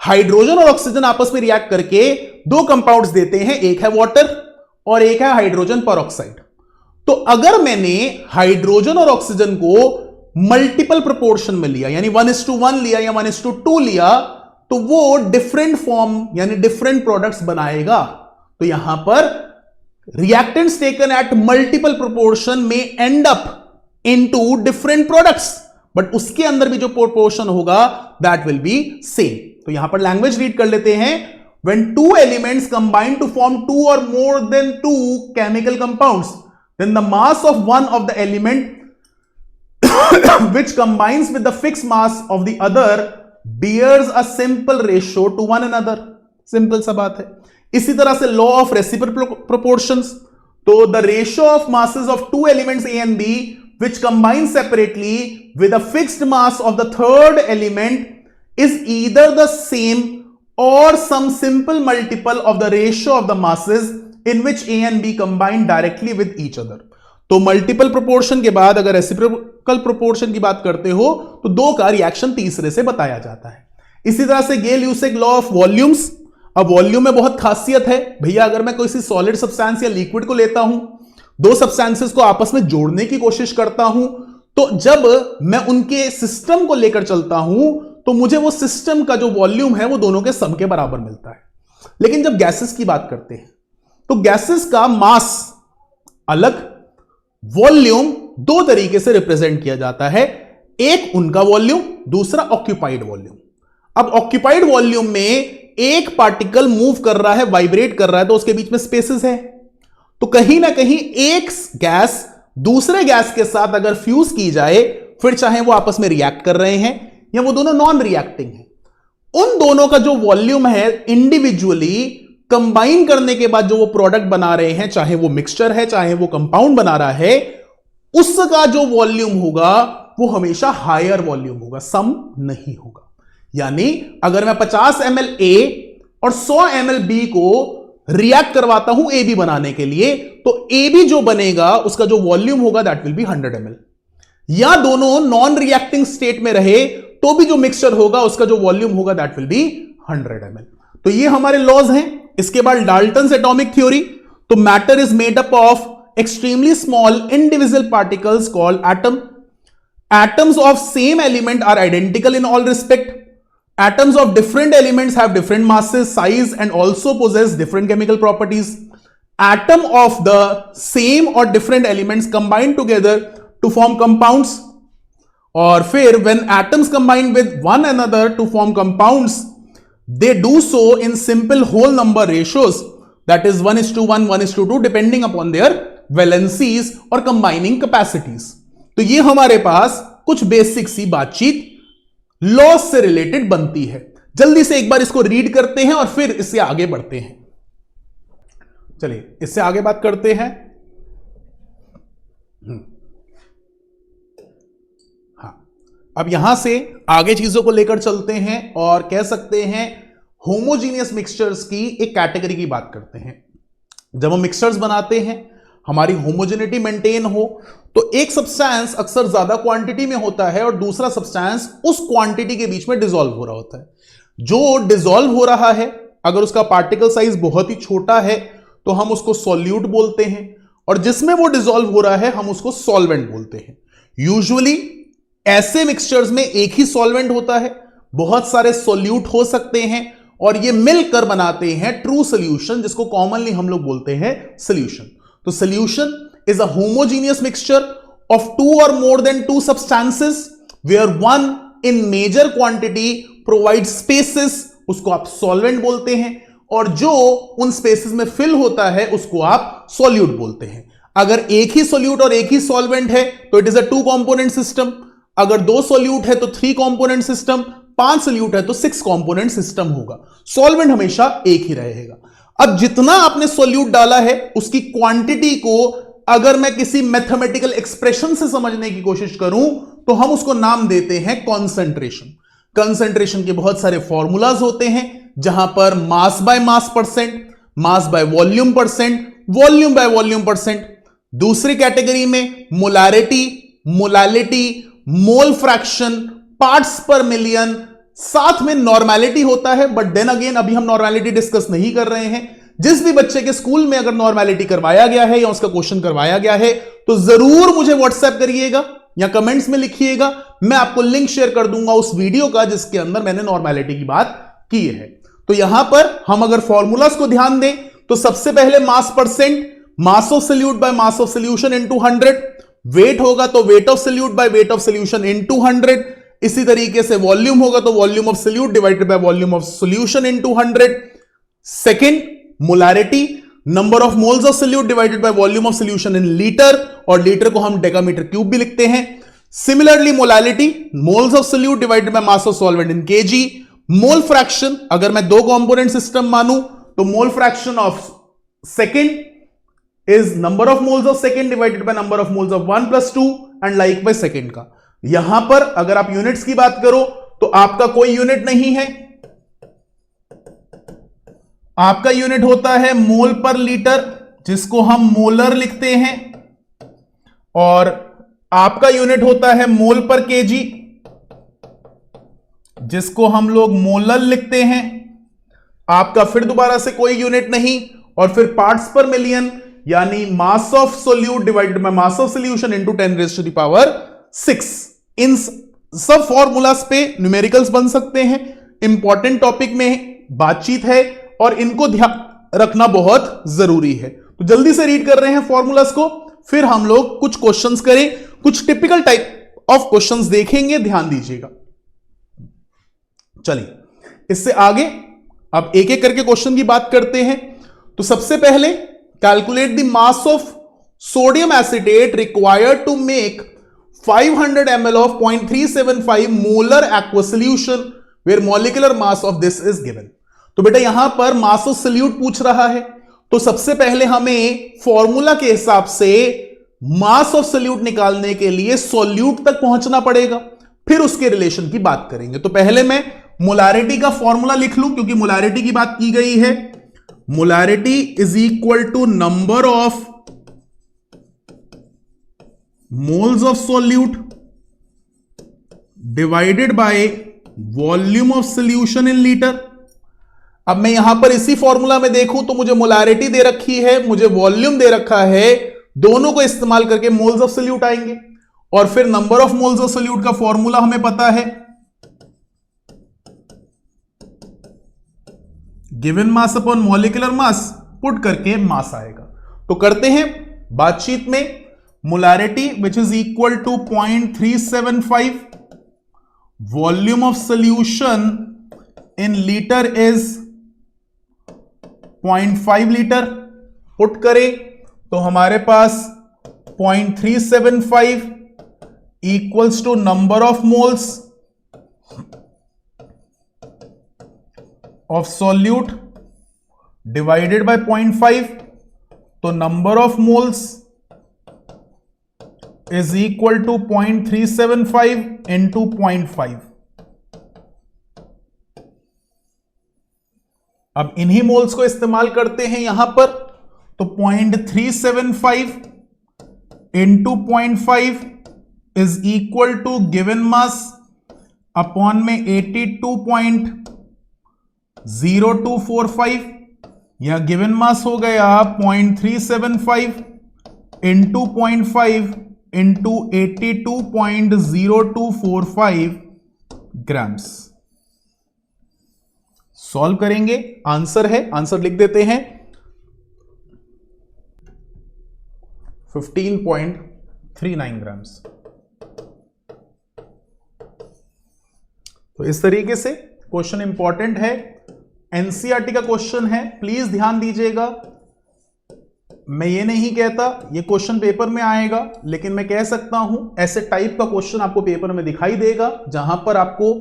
हाइड्रोजन और ऑक्सीजन आपस में रिएक्ट करके दो कंपाउंड्स देते हैं, एक है वाटर और एक है हाइड्रोजन परऑक्साइड। तो अगर मैंने हाइड्रोजन और ऑक्सीजन को मल्टीपल प्रोपोर्शन में लिया, यानी 1:1 लिया या 1:2 लिया, तो वो डिफरेंट फॉर्म यानी डिफरेंट प्रोडक्ट्स बनाएगा। तो यहां पर reactants taken at multiple proportion में end up into different products, but उसके अंदर भी जो प्रोपोर्शन होगा दैट विल बी सेम। तो यहां पर लैंग्वेज रीड कर लेते हैं। When two elements combine to form two or more than two chemical compounds, then the mass of one of the element which combines with the fixed mass of the other bears a simple ratio to one another. Simple सा बात है। इसी तरह से law of reciprocal proportions, तो the ratio of masses of two elements A and B which combine separately with a fixed mass of the third element is either the same or some simple multiple of the ratio of the masses in which A and B combine directly with each other. तो multiple proportion के बाद अगर reciprocal proportion की बात करते हो तो दो का रिएक्शन तीसरे से बताया जाता है। इसी तरह से गेल यूसेक लॉ ऑफ वॉल्यूम्स। अब वॉल्यूम में बहुत खासियत है भैया, अगर मैं कोई सी सॉलिड सब्सटेंस या लिक्विड को लेता हूं, दो सब्सटेंसेस को आपस में जोड़ने की कोशिश करता हूं, तो जब मैं उनके सिस्टम को लेकर चलता हूं तो मुझे वो सिस्टम का जो वॉल्यूम है वो दोनों के सम के बराबर मिलता है। लेकिन जब गैसेस की बात करते हैं तो गैसेस का मास अलग, वॉल्यूम दो तरीके से रिप्रेजेंट किया जाता है। एक उनका वॉल्यूम, दूसरा ऑक्यूपाइड वॉल्यूम। अब ऑक्यूपाइड वॉल्यूम में एक पार्टिकल मूव कर रहा है, वाइब्रेट कर रहा है, तो उसके बीच में स्पेसेस है। तो कहीं ना कहीं एक गैस दूसरे गैस के साथ अगर फ्यूज की जाए, फिर चाहे वो आपस में रिएक्ट कर रहे हैं या वो दोनों नॉन रिएक्टिंग हैं, उन दोनों का जो वॉल्यूम है इंडिविजुअली कंबाइन करने के बाद जो वो प्रोडक्ट बना रहे हैं, चाहे वो मिक्सचर है चाहे वो कंपाउंड बना रहा है, उसका जो वॉल्यूम होगा वो हमेशा हायर वॉल्यूम होगा, सम नहीं होगा। यानी अगर मैं 50 ml A और 100 ml B को रिएक्ट करवाता हूं ए बी बनाने के लिए, तो ए बी जो बनेगा उसका जो वॉल्यूम होगा दैट विल बी 100 ml। या दोनों नॉन रिएक्टिंग स्टेट में रहे तो भी जो मिक्सचर होगा उसका जो वॉल्यूम होगा दैट विल बी 100 ml। तो ये हमारे लॉज हैं। इसके बाद डाल्टन्स एटॉमिक थ्योरी। तो matter is made up of extremely small individual particles called atom. Atoms of same element are identical in all respect. Atoms of different elements have different masses, size, and also possess different chemical properties. Atom of the same or different elements combine together to form compounds. और फिर when atoms combine with one another to form compounds, they do so in simple whole number ratios, that is 1:1, 1:2, depending upon their valencies or combining capacities. तो ये हमारे पास कुछ basic सी बातचीत loss से related बनती है। जल्दी से एक बार इसको रीड करते हैं और फिर इससे आगे बढ़ते हैं। चलिए इससे आगे बात करते हैं। हाँ, अब यहां से आगे चीजों को लेकर चलते हैं और कह सकते हैं होमोजीनियस मिक्सचर्स की एक कैटेगरी की बात करते हैं। जब हम मिक्सचर्स बनाते हैं, हमारी होमोजेनिटी मेंटेन हो, तो एक सब्सटेंस अक्सर ज्यादा क्वांटिटी में होता है और दूसरा सब्सटेंस उस क्वांटिटी के बीच में डिसॉल्व हो रहा होता है। जो डिसॉल्व हो रहा है, अगर उसका पार्टिकल साइज बहुत ही छोटा है तो हम उसको सॉल्यूट बोलते हैं, और जिसमें वो डिसॉल्व हो रहा है हम उसको सॉल्वेंट बोलते हैं। यूजुअली ऐसे मिक्सचर्स में एक ही सॉल्वेंट होता है, बहुत सारे सॉल्यूट हो सकते हैं और ये मिलकर बनाते हैं ट्रू सॉल्यूशन, जिसको कॉमनली हम लोग बोलते हैं सॉल्यूशन। तो solution is a homogeneous mixture of two or more than two substances where one in major quantity provide spaces, उसको आप सॉल्वेंट बोलते हैं, और जो उन स्पेसेस में फिल होता है उसको आप सॉल्यूट बोलते हैं। अगर एक ही सॉल्यूट और एक ही सॉल्वेंट है तो it is a two component system, अगर दो सॉल्यूट है तो थ्री कंपोनेंट सिस्टम, पांच सॉल्यूट है तो सिक्स कंपोनेंट सिस्टम होगा। सॉल्वेंट हमेशा एक ही रहेगा। अब जितना आपने सॉल्यूट डाला है उसकी क्वांटिटी को अगर मैं किसी मैथमेटिकल एक्सप्रेशन से समझने की कोशिश करूं तो हम उसको नाम देते हैं कॉन्सेंट्रेशन। कंसंट्रेशन के बहुत सारे फॉर्मूलाज होते हैं, जहां पर mass by mass percent, mass by volume percent, volume by volume percent. दूसरी कैटेगरी में molarity, molality, mole fraction, parts पर मिलियन, साथ में नॉर्मेलिटी होता है। बट देन अगेन अभी हम नॉर्मेलिटी डिस्कस नहीं कर रहे हैं। जिस भी बच्चे के स्कूल में अगर नॉर्मेलिटी करवाया गया है या उसका क्वेश्चन करवाया गया है तो जरूर मुझे व्हाट्सएप करिएगा या कमेंट्स में लिखिएगा, मैं आपको लिंक शेयर कर दूंगा उस वीडियो का जिसके अंदर मैंने नॉर्मेलिटी की बात की है। तो यहां पर हम अगर फॉर्मूलाज को ध्यान दें तो सबसे पहले mass percent, mass of solute by mass of solution into 100, weight होगा तो weight of solute by weight of solution into 100, इसी तरीके से वॉल्यूम होगा तो volume of solute divided by volume of solution into 100। Second, molarity, number of moles of solute divided by volume of solution in litre, और litre को हम decametre cube भी लिखते हैं। Similarly molality, moles of solute divided by mass of solvent in KG. Mole fraction, अगर मैं दो component system मानूं तो मोल fraction of second is number of moles of second divided by number of moles of 1 + 2 and like by second का। यहां पर अगर आप यूनिट्स की बात करो तो आपका कोई यूनिट नहीं है, आपका यूनिट होता है मोल पर लीटर, जिसको हम मोलर लिखते हैं, और आपका यूनिट होता है मोल पर केजी, जिसको हम लोग मोलर लिखते हैं। आपका फिर दोबारा से कोई यूनिट नहीं, और फिर पार्ट्स पर मिलियन यानी मास of solute divided by mass of solution into 10⁻⁶। इन सब फॉर्मूलास पे न्यूमेरिकल्स बन सकते हैं। इंपॉर्टेंट टॉपिक में बातचीत है और इनको ध्यान रखना बहुत जरूरी है। तो जल्दी से रीड कर रहे हैं फॉर्मूलास को, फिर हम लोग कुछ क्वेश्चंस करें, कुछ टिपिकल टाइप ऑफ क्वेश्चंस देखेंगे, ध्यान दीजिएगा। चलिए इससे आगे अब एक एक करके क्वेश्चन की बात करते हैं। तो सबसे पहले calculate the mass of sodium acetate required to make 500 ml of 0.375 molar aqua solution where molecular mass of this is given. तो बेटा यहां पर मास ऑफ सॉल्यूट पूछ रहा है, तो सबसे पहले हमें फॉर्मूला के हिसाब से मास ऑफ सॉल्यूट निकालने के लिए सॉल्यूट तक पहुंचना पड़ेगा, फिर उसके रिलेशन की बात करेंगे। तो पहले मैं मोलारिटी का फॉर्मूला लिख लूं, क्योंकि मोलारिटी की बात की गई है। Molarity is equal to number of moles of solute divided by volume of solution in litre. अब मैं यहां पर इसी फॉर्मूला में देखूं तो मुझे मोलारिटी दे रखी है, मुझे वॉल्यूम दे रखा है, दोनों को इस्तेमाल करके मोल्स ऑफ सॉल्यूट आएंगे, और फिर number of moles of solute का फॉर्मूला हमें पता है, given mass upon molecular mass, put करके मास आएगा। तो करते हैं बातचीत में। Molarity which is equal to 0.375, volume of solution in litre is 0.5 litre, put करें तो हमारे पास 0.375 equals to number of moles of solute divided by 0.5, तो number of moles is equal to 0.375 into 0.5। अब इन्हीं मोल्स को इस्तेमाल करते हैं यहां पर, तो 0.375 into 0.5 is equal to given mass upon में 82.0245, या गिवन मास हो गया 0.375 इंटू 0.5 इंटू 82.0245 ग्राम्स। सॉल्व करेंगे, आंसर है, आंसर लिख देते हैं 15.39 ग्राम्स। तो इस तरीके से क्वेश्चन इंपॉर्टेंट है, एनसीईआरटी का क्वेश्चन है, प्लीज ध्यान दीजिएगा। मैं ये नहीं कहता ये क्वेश्चन पेपर में आएगा, लेकिन मैं कह सकता हूं ऐसे टाइप का क्वेश्चन आपको पेपर में दिखाई देगा जहां पर आपको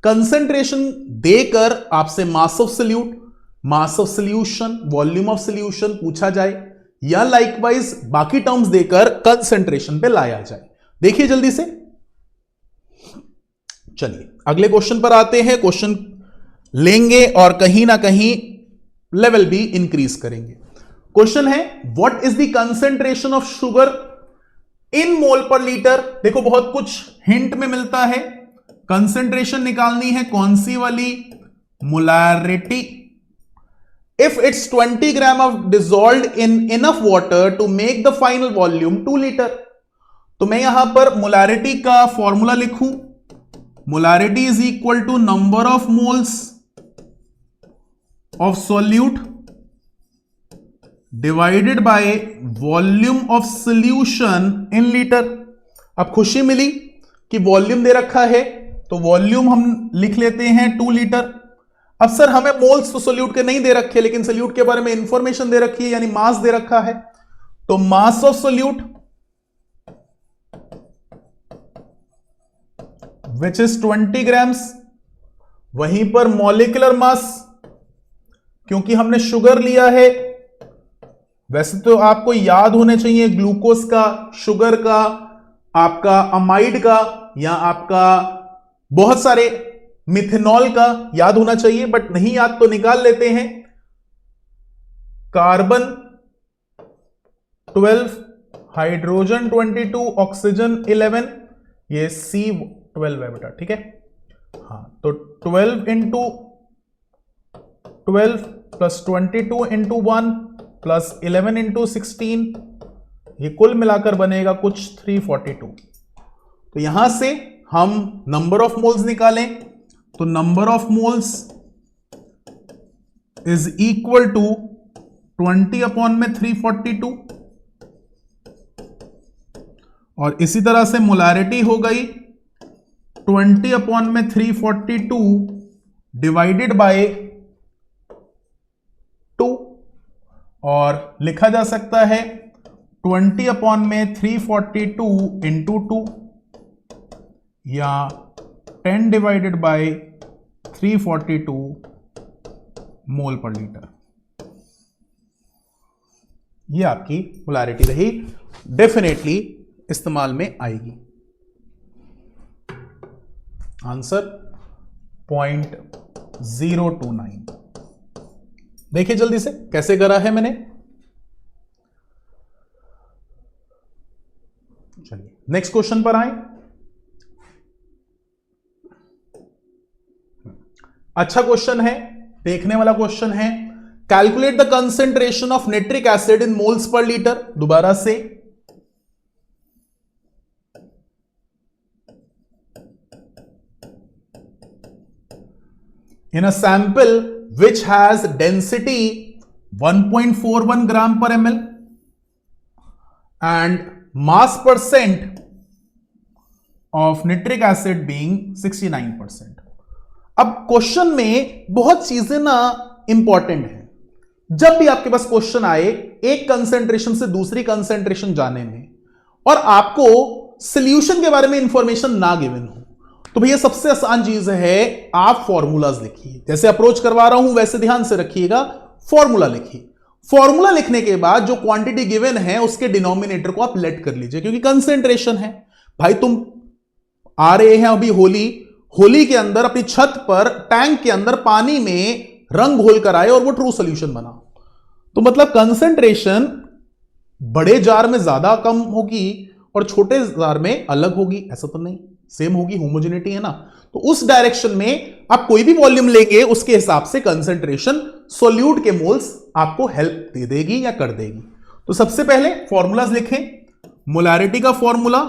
कंसंट्रेशन देकर आपसे मास of solute, mass of solution, volume of solution पूछा जाए, या लाइकवाइज बाकी टर्म्स देकर कंसंट्रेशन पे लाया जाए। देखिए जल्दी से, चलिए अगले क्वेश्चन पर आते हैं। क्वेश्चन लेंगे और कहीं ना कहीं लेवल भी इंक्रीज करेंगे। क्वेश्चन है what is the concentration of sugar in mole per litre. देखो बहुत कुछ हिंट में मिलता है, कंसंट्रेशन निकालनी है कौन सी वाली, molarity. If it's 20 gram of dissolved in enough water to make the final volume 2 litre. तो मैं यहां पर मोलारिटी का फॉर्मूला लिखूं, molarity is equal to number of moles of solute divided by volume of solution in litre. अब खुशी मिली कि volume दे रखा है, तो वॉल्यूम हम लिख लेते हैं 2 लीटर। अब सर हमें मोल्स तो सॉल्यूट के नहीं दे रखे, लेकिन सॉल्यूट के बारे में इंफॉर्मेशन दे रखी है, यानी मास दे रखा है, तो mass of solute which is 20 grams. वहीं पर मॉलिक्यूलर मास, क्योंकि हमने शुगर लिया है, वैसे तो आपको याद होने चाहिए ग्लूकोज का, शुगर का, आपका अमाइड का, या आपका बहुत सारे मिथेनॉल का याद होना चाहिए, बट नहीं याद तो निकाल लेते हैं। कार्बन 12, हाइड्रोजन 22, ऑक्सीजन 11, ये C12 है बेटा, ठीक है। हाँ, तो 12 into 12 plus 22 into 1 plus 11 into 16, ये कुल मिलाकर बनेगा कुछ 342। तो यहां से हम नंबर ऑफ मोल्स निकालें, तो number of moles is equal to 20 upon में 342, और इसी तरह से मोलारिटी हो गई 20 अपॉन में 342 डिवाइडेड बाय 2, और लिखा जा सकता है 20 अपॉन में 342 इंटू 2, या 10 divided by 342 mole per litre. ये आपकी मोलारिटी रही, डेफिनेटली इस्तेमाल में आएगी। आंसर 0.029। देखिए जल्दी से कैसे करा है मैंने। चलिए नेक्स्ट क्वेश्चन पर आए। अच्छा क्वेश्चन है, देखने वाला क्वेश्चन है। Calculate the concentration of nitric acid in moles per litre. दोबारा से, in a sample which has density 1.41 gram per ml and mass percent of nitric acid being 69%। अब क्वेश्चन में बहुत चीजें ना इंपॉर्टेंट है। जब भी आपके पास क्वेश्चन आए एक कंसेंट्रेशन से दूसरी कंसेंट्रेशन जाने में, और आपको सॉल्यूशन के बारे में इंफॉर्मेशन ना गिवन हो, तो भैया सबसे आसान चीज है आप फॉर्मूलाज लिखिए। जैसे अप्रोच करवा रहा हूं वैसे ध्यान से रखिएगा, फॉर्मूला लिखिए। फॉर्मूला लिखने के बाद जो क्वांटिटी गिवन है उसके डिनोमिनेटर को आप लेट कर लीजिए, क्योंकि कंसेंट्रेशन है। भाई तुम आ रहे हैं अभी होली के अंदर अपनी छत पर टैंक के अंदर पानी में रंग घोल कर आए और वो ट्रू सोल्यूशन बना। तो मतलब कंसंट्रेशन बड़े जार में ज्यादा कम होगी और छोटे जार में अलग होगी, ऐसा तो नहीं, सेम होगी, होमोजेनिटी है ना। तो उस डायरेक्शन में आप कोई भी वॉल्यूम लेंगे उसके हिसाब से कंसंट्रेशन सोल्यूट के मोल्स आपको हेल्प दे देगी या कर देगी। तो सबसे पहले फॉर्मूलाज लिखें। मोलैरिटी का formula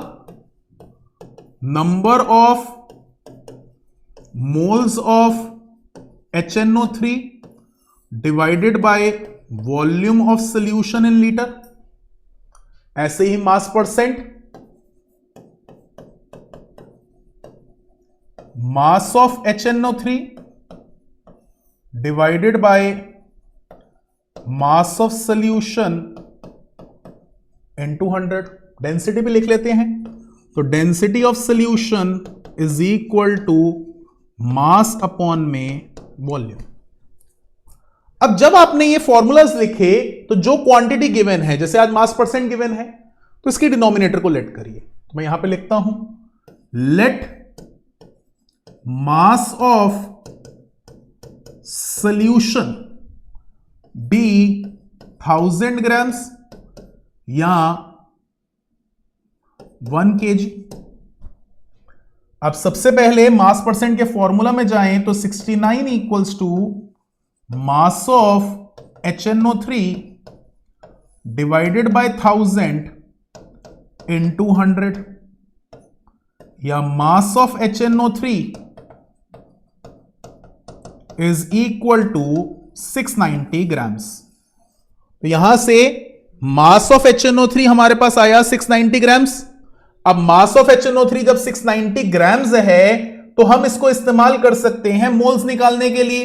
number of moles of HNO3 divided by volume of solution in litre, ऐसे ही mass percent, mass of HNO3 divided by mass of solution into 100। Density भी लिख लेते हैं। तो density of solution is equal to mass upon में volume. अब जब आपने ये फॉर्मूलाज लिखे तो जो क्वांटिटी गिवन है, जैसे आज मास परसेंट गिवन है, तो इसकी डिनोमिनेटर को लेट करिए। तो मैं यहां पे लिखता हूं let mass of solution be 1000 grams या 1 kg। अब सबसे पहले मास परसेंट के फॉर्मूला में जाएं तो 69 equals to mass of HNO3 divided by 1000 into 100, या mass of HNO3 is equal to 690 grams. तो यहां से मास ऑफ HNO3 हमारे पास आया 690 ग्राम्स। अब मास ऑफ HNO3 जब 690 ग्राम्स है तो हम इसको इस्तेमाल कर सकते हैं मोल्स निकालने के लिए।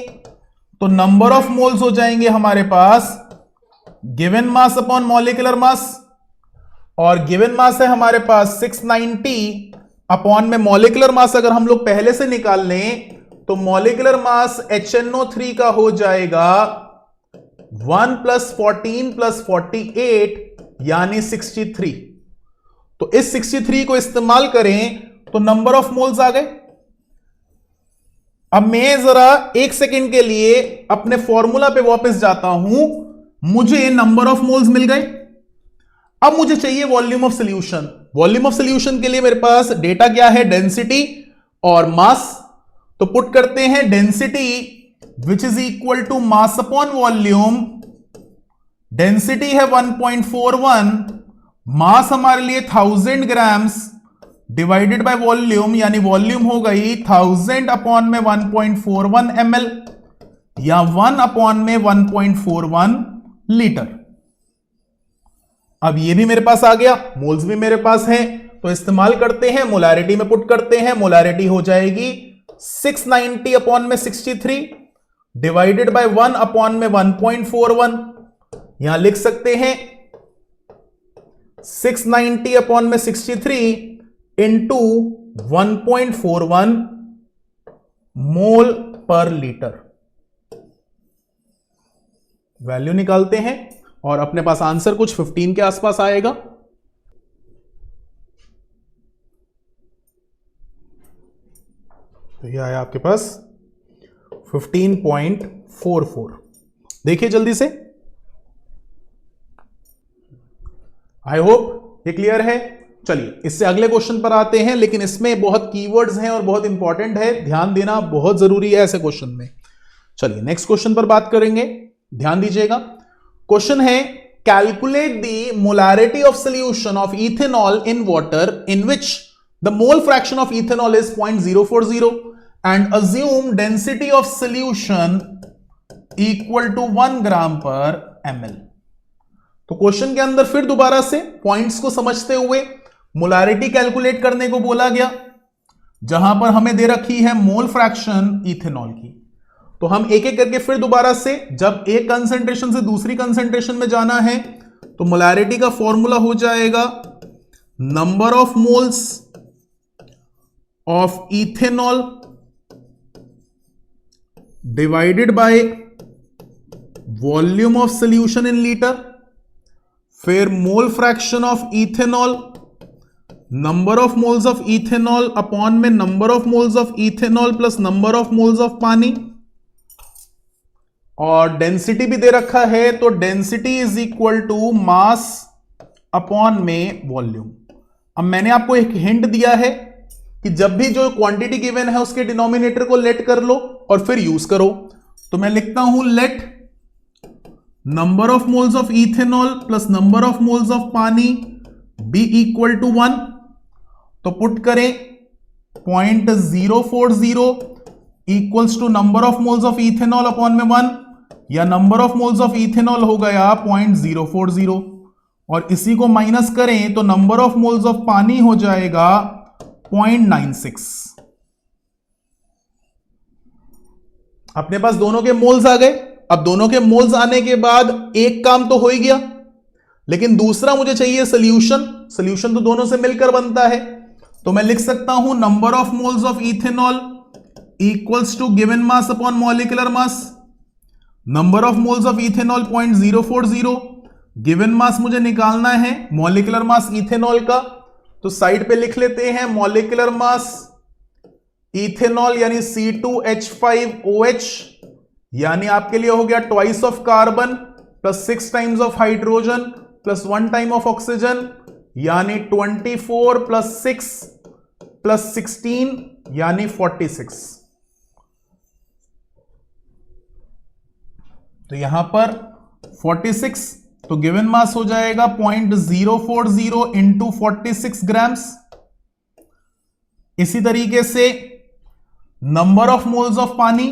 तो नंबर ऑफ मोल्स हो जाएंगे हमारे पास given mass upon molecular mass, और गिवन मास है हमारे पास 690 अपॉन में मॉलिक्यूलर मास अगर हम लोग पहले से निकाल लें तो मॉलिक्यूलर मास HNO3 का हो जाएगा 1 + 14 + 48 यानी 63। तो इस 63 को इस्तेमाल करें तो नंबर ऑफ मोल्स आ गए। अब मैं जरा 1 सेकेंड के लिए अपने फॉर्मूला पे वापस जाता हूं। मुझे नंबर ऑफ मोल्स मिल गए। अब मुझे चाहिए volume of solution. Volume of solution के लिए मेरे पास डेटा क्या है, डेंसिटी और मास। तो पुट करते हैं density which is equal to mass upon volume. Density है 1.41, मास हमारे लिए 1000 ग्राम्स डिवाइडेड बाय वॉल्यूम, यानी वॉल्यूम हो गई 1000 अपॉन में 1.41 ml या 1 अपॉन में 1.41 लीटर। अब ये भी मेरे पास आ गया, मोल्स भी मेरे पास है। तो इस्तेमाल करते हैं, मोलैरिटी में पुट करते हैं। मोलैरिटी हो जाएगी 690 अपॉन में 63 डिवाइडेड बाय 1 अपॉन में 1.41। यहां लिख सकते हैं 690 अपॉन में 63 इंटू 1.41 मोल पर लीटर। वैल्यू निकालते हैं और अपने पास आंसर कुछ 15 के आसपास आएगा। तो यह आया आपके पास 15.44। देखिए जल्दी से, आई होप ये क्लियर है। चलिए इससे अगले क्वेश्चन पर आते हैं, लेकिन इसमें बहुत कीवर्ड्स हैं और बहुत इंपॉर्टेंट है, ध्यान देना बहुत जरूरी है ऐसे क्वेश्चन में। चलिए नेक्स्ट क्वेश्चन पर बात करेंगे, ध्यान दीजिएगा। क्वेश्चन है calculate the molarity of solution of ethanol in water in which the mole fraction of ethanol is 0.040 and assume density of solution equal to 1 gram per ml। तो question के अंदर फिर दोबारा से पॉइंट्स को समझते हुए मोलैरिटी कैलकुलेट करने को बोला गया, जहां पर हमें दे रखी है मोल फ्रैक्शन इथेनॉल की। तो हम एक एक करके फिर दोबारा से, जब एक कंसंट्रेशन से दूसरी कंसंट्रेशन में जाना है तो मोलैरिटी का फॉर्मूला हो जाएगा number of moles of ethanol divided by volume of solution in litre, फिर mole fraction of ethanol, number of moles of ethanol upon में number of moles of ethanol plus number of moles of pani, और density भी दे रखा है, तो density is equal to mass upon में volume. अब मैंने आपको एक हिंट दिया है कि जब भी जो क्वांटिटी गिवन है उसके डिनोमिनेटर को लेट कर लो और फिर यूज करो। तो मैं लिखता हूं let number of moles of ethanol plus number of moles of pani be equal to 1। तो पुट करें 0.040 equals to number of moles of ethanol upon में 1, या number of moles of ethanol हो गया 0.040, और इसी को माइनस करें तो नंबर ऑफ मोल्स ऑफ पानी हो जाएगा 0.96। अपने पास दोनों के मोल्स आ गए। अब दोनों के मोल्स आने के बाद एक काम तो हो ही गया, लेकिन दूसरा मुझे चाहिए सोल्यूशन। सोल्यूशन तो दोनों से मिलकर बनता है, तो मैं लिख सकता हूं number of moles of ethanol equals to given mass upon molecular mass. Number of moles of ethanol 0.040, given mass मुझे निकालना है मॉलिक्यूलर मास इथेनॉल का, तो साइड पे लिख लेते हैं मॉलिक्यूलर मास इथेनॉल यानी C2H5OH, यानी आपके लिए हो गया twice of carbon plus 6 times of hydrogen plus 1 time of oxygen, यानी 24 प्लस 6 प्लस 16 यानी 46। तो यहां पर 46, तो गिवन मास हो जाएगा 0.040 इंटू 46 ग्राम्स। इसी तरीके से number of moles of pani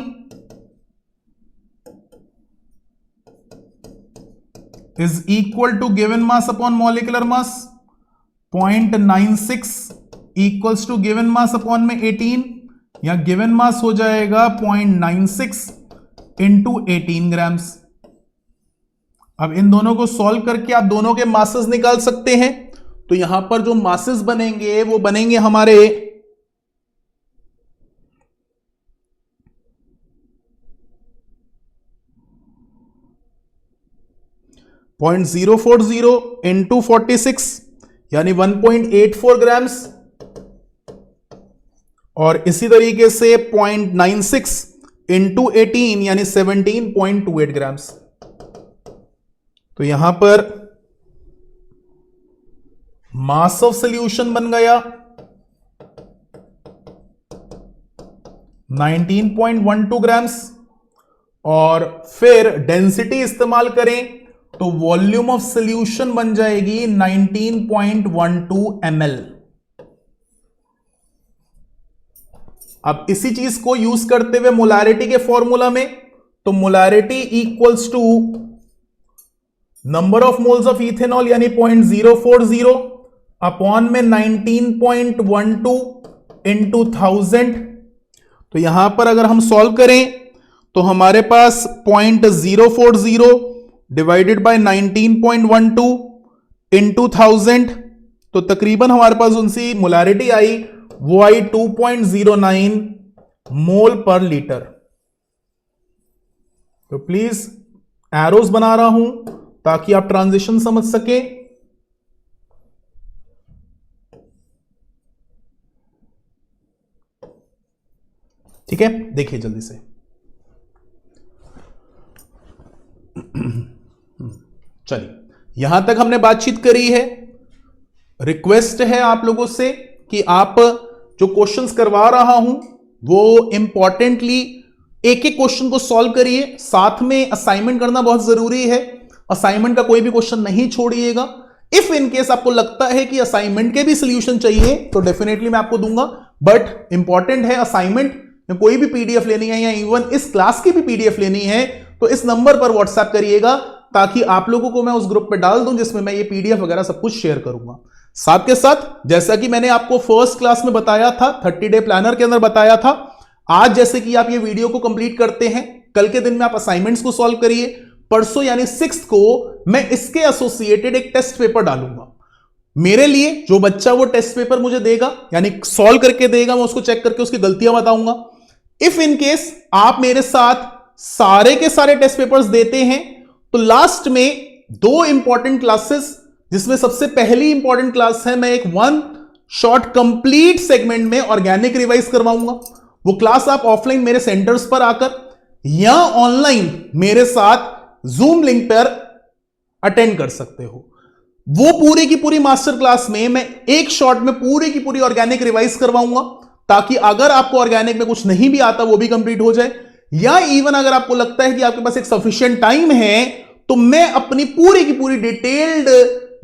is equal to given mass upon molecular mass 0.96 equals to given mass upon में 18, या गिवन मास हो जाएगा 0.96 इंटू 18 ग्राम्स। अब इन दोनों को सॉल्व करके आप दोनों के मासेस निकाल सकते हैं। तो यहां पर जो मासेस बनेंगे वो बनेंगे हमारे 0.040 इंटू 46 यानी 1.84 ग्राम्स, और इसी तरीके से 0.96 इंटू 18 यानी 17.28 ग्राम्स। तो यहां पर मास ऑफ सॉल्यूशन बन गया 19.12 ग्राम्स, और फिर डेंसिटी इस्तेमाल करें तो वॉल्यूम ऑफ सॉल्यूशन बन जाएगी 19.12 ml। अब इसी चीज को यूज करते हुए मोलारिटी के फॉर्मूला में, तो molarity equals to number of moles of ethanol यानी 0.040 अपॉन में 19.12 इंटू 1000। तो यहां पर अगर हम सॉल्व करें तो हमारे पास 0.040 डिवाइडेड बाय 19.12 इंटू 1000, तो तकरीबन हमारे पास उनसी मोलारिटी आई, वो आई 2.09 मोल पर लीटर। तो प्लीज एरोस बना रहा हूं ताकि आप ट्रांजिशन समझ सके। ठीक है, देखिए जल्दी से। चलिए, यहां तक हमने बातचीत करी है। रिक्वेस्ट है आप लोगों से कि आप जो क्वेश्चंस करवा रहा हूं वो इंपॉर्टेंटली एक एक क्वेश्चन को सॉल्व करिए, साथ में असाइनमेंट करना बहुत जरूरी है। असाइनमेंट का कोई भी क्वेश्चन नहीं छोड़िएगा। इफ इन केस आपको लगता है कि असाइनमेंट के भी सोल्यूशन चाहिए तो डेफिनेटली मैं आपको दूंगा, बट इंपॉर्टेंट है असाइनमेंट में कोई भी पीडीएफ लेनी है या इवन इस क्लास की भी पीडीएफ लेनी है तो इस नंबर पर व्हाट्सएप करिएगा, ताकि आप लोगों को मैं उस ग्रुप पे डाल दूं जिसमें मैं ये पीडीएफ वगैरह सब कुछ शेयर करूंगा। साथ के साथ जैसा कि मैंने आपको फर्स्ट क्लास में बताया था, 30 डे प्लानर के अंदर बताया था, आज जैसे कि आप ये वीडियो को कंप्लीट करते हैं, कल के दिन में आप असाइनमेंट्स को सॉल्व करिए। परसों यानी 6 को मैं इसके एसोसिएटेड एक टेस्ट पेपर डालूंगा। मेरे लिए जो बच्चा वो टेस्ट पेपर मुझे देगा यानी सॉल्व करके देगा, मैं उसको चेक करके उसकी गलतियां बताऊंगा। इफ इन केस आप मेरे साथ सारे के सारे टेस्ट पेपर्स देते हैं तो लास्ट में 2 इंपॉर्टेंट क्लासेस, जिसमें सबसे पहली इंपॉर्टेंट क्लास है, मैं एक 1 शॉर्ट कंप्लीट सेगमेंट में ऑर्गेनिक रिवाइज करवाऊंगा। वो क्लास आप ऑफलाइन मेरे सेंटर्स पर आकर या ऑनलाइन मेरे साथ जूम लिंक पर अटेंड कर सकते हो। वो पूरी की पूरी मास्टर क्लास में मैं एक शॉट में पूरी की पूरी ऑर्गेनिक रिवाइज करवाऊंगा, ताकि अगर आपको ऑर्गेनिक में कुछ नहीं भी आता वो भी कंप्लीट हो जाए, या इवन अगर आपको लगता है कि आपके पास एक सफिशिएंट टाइम है तो मैं अपनी पूरी की पूरी डिटेल्ड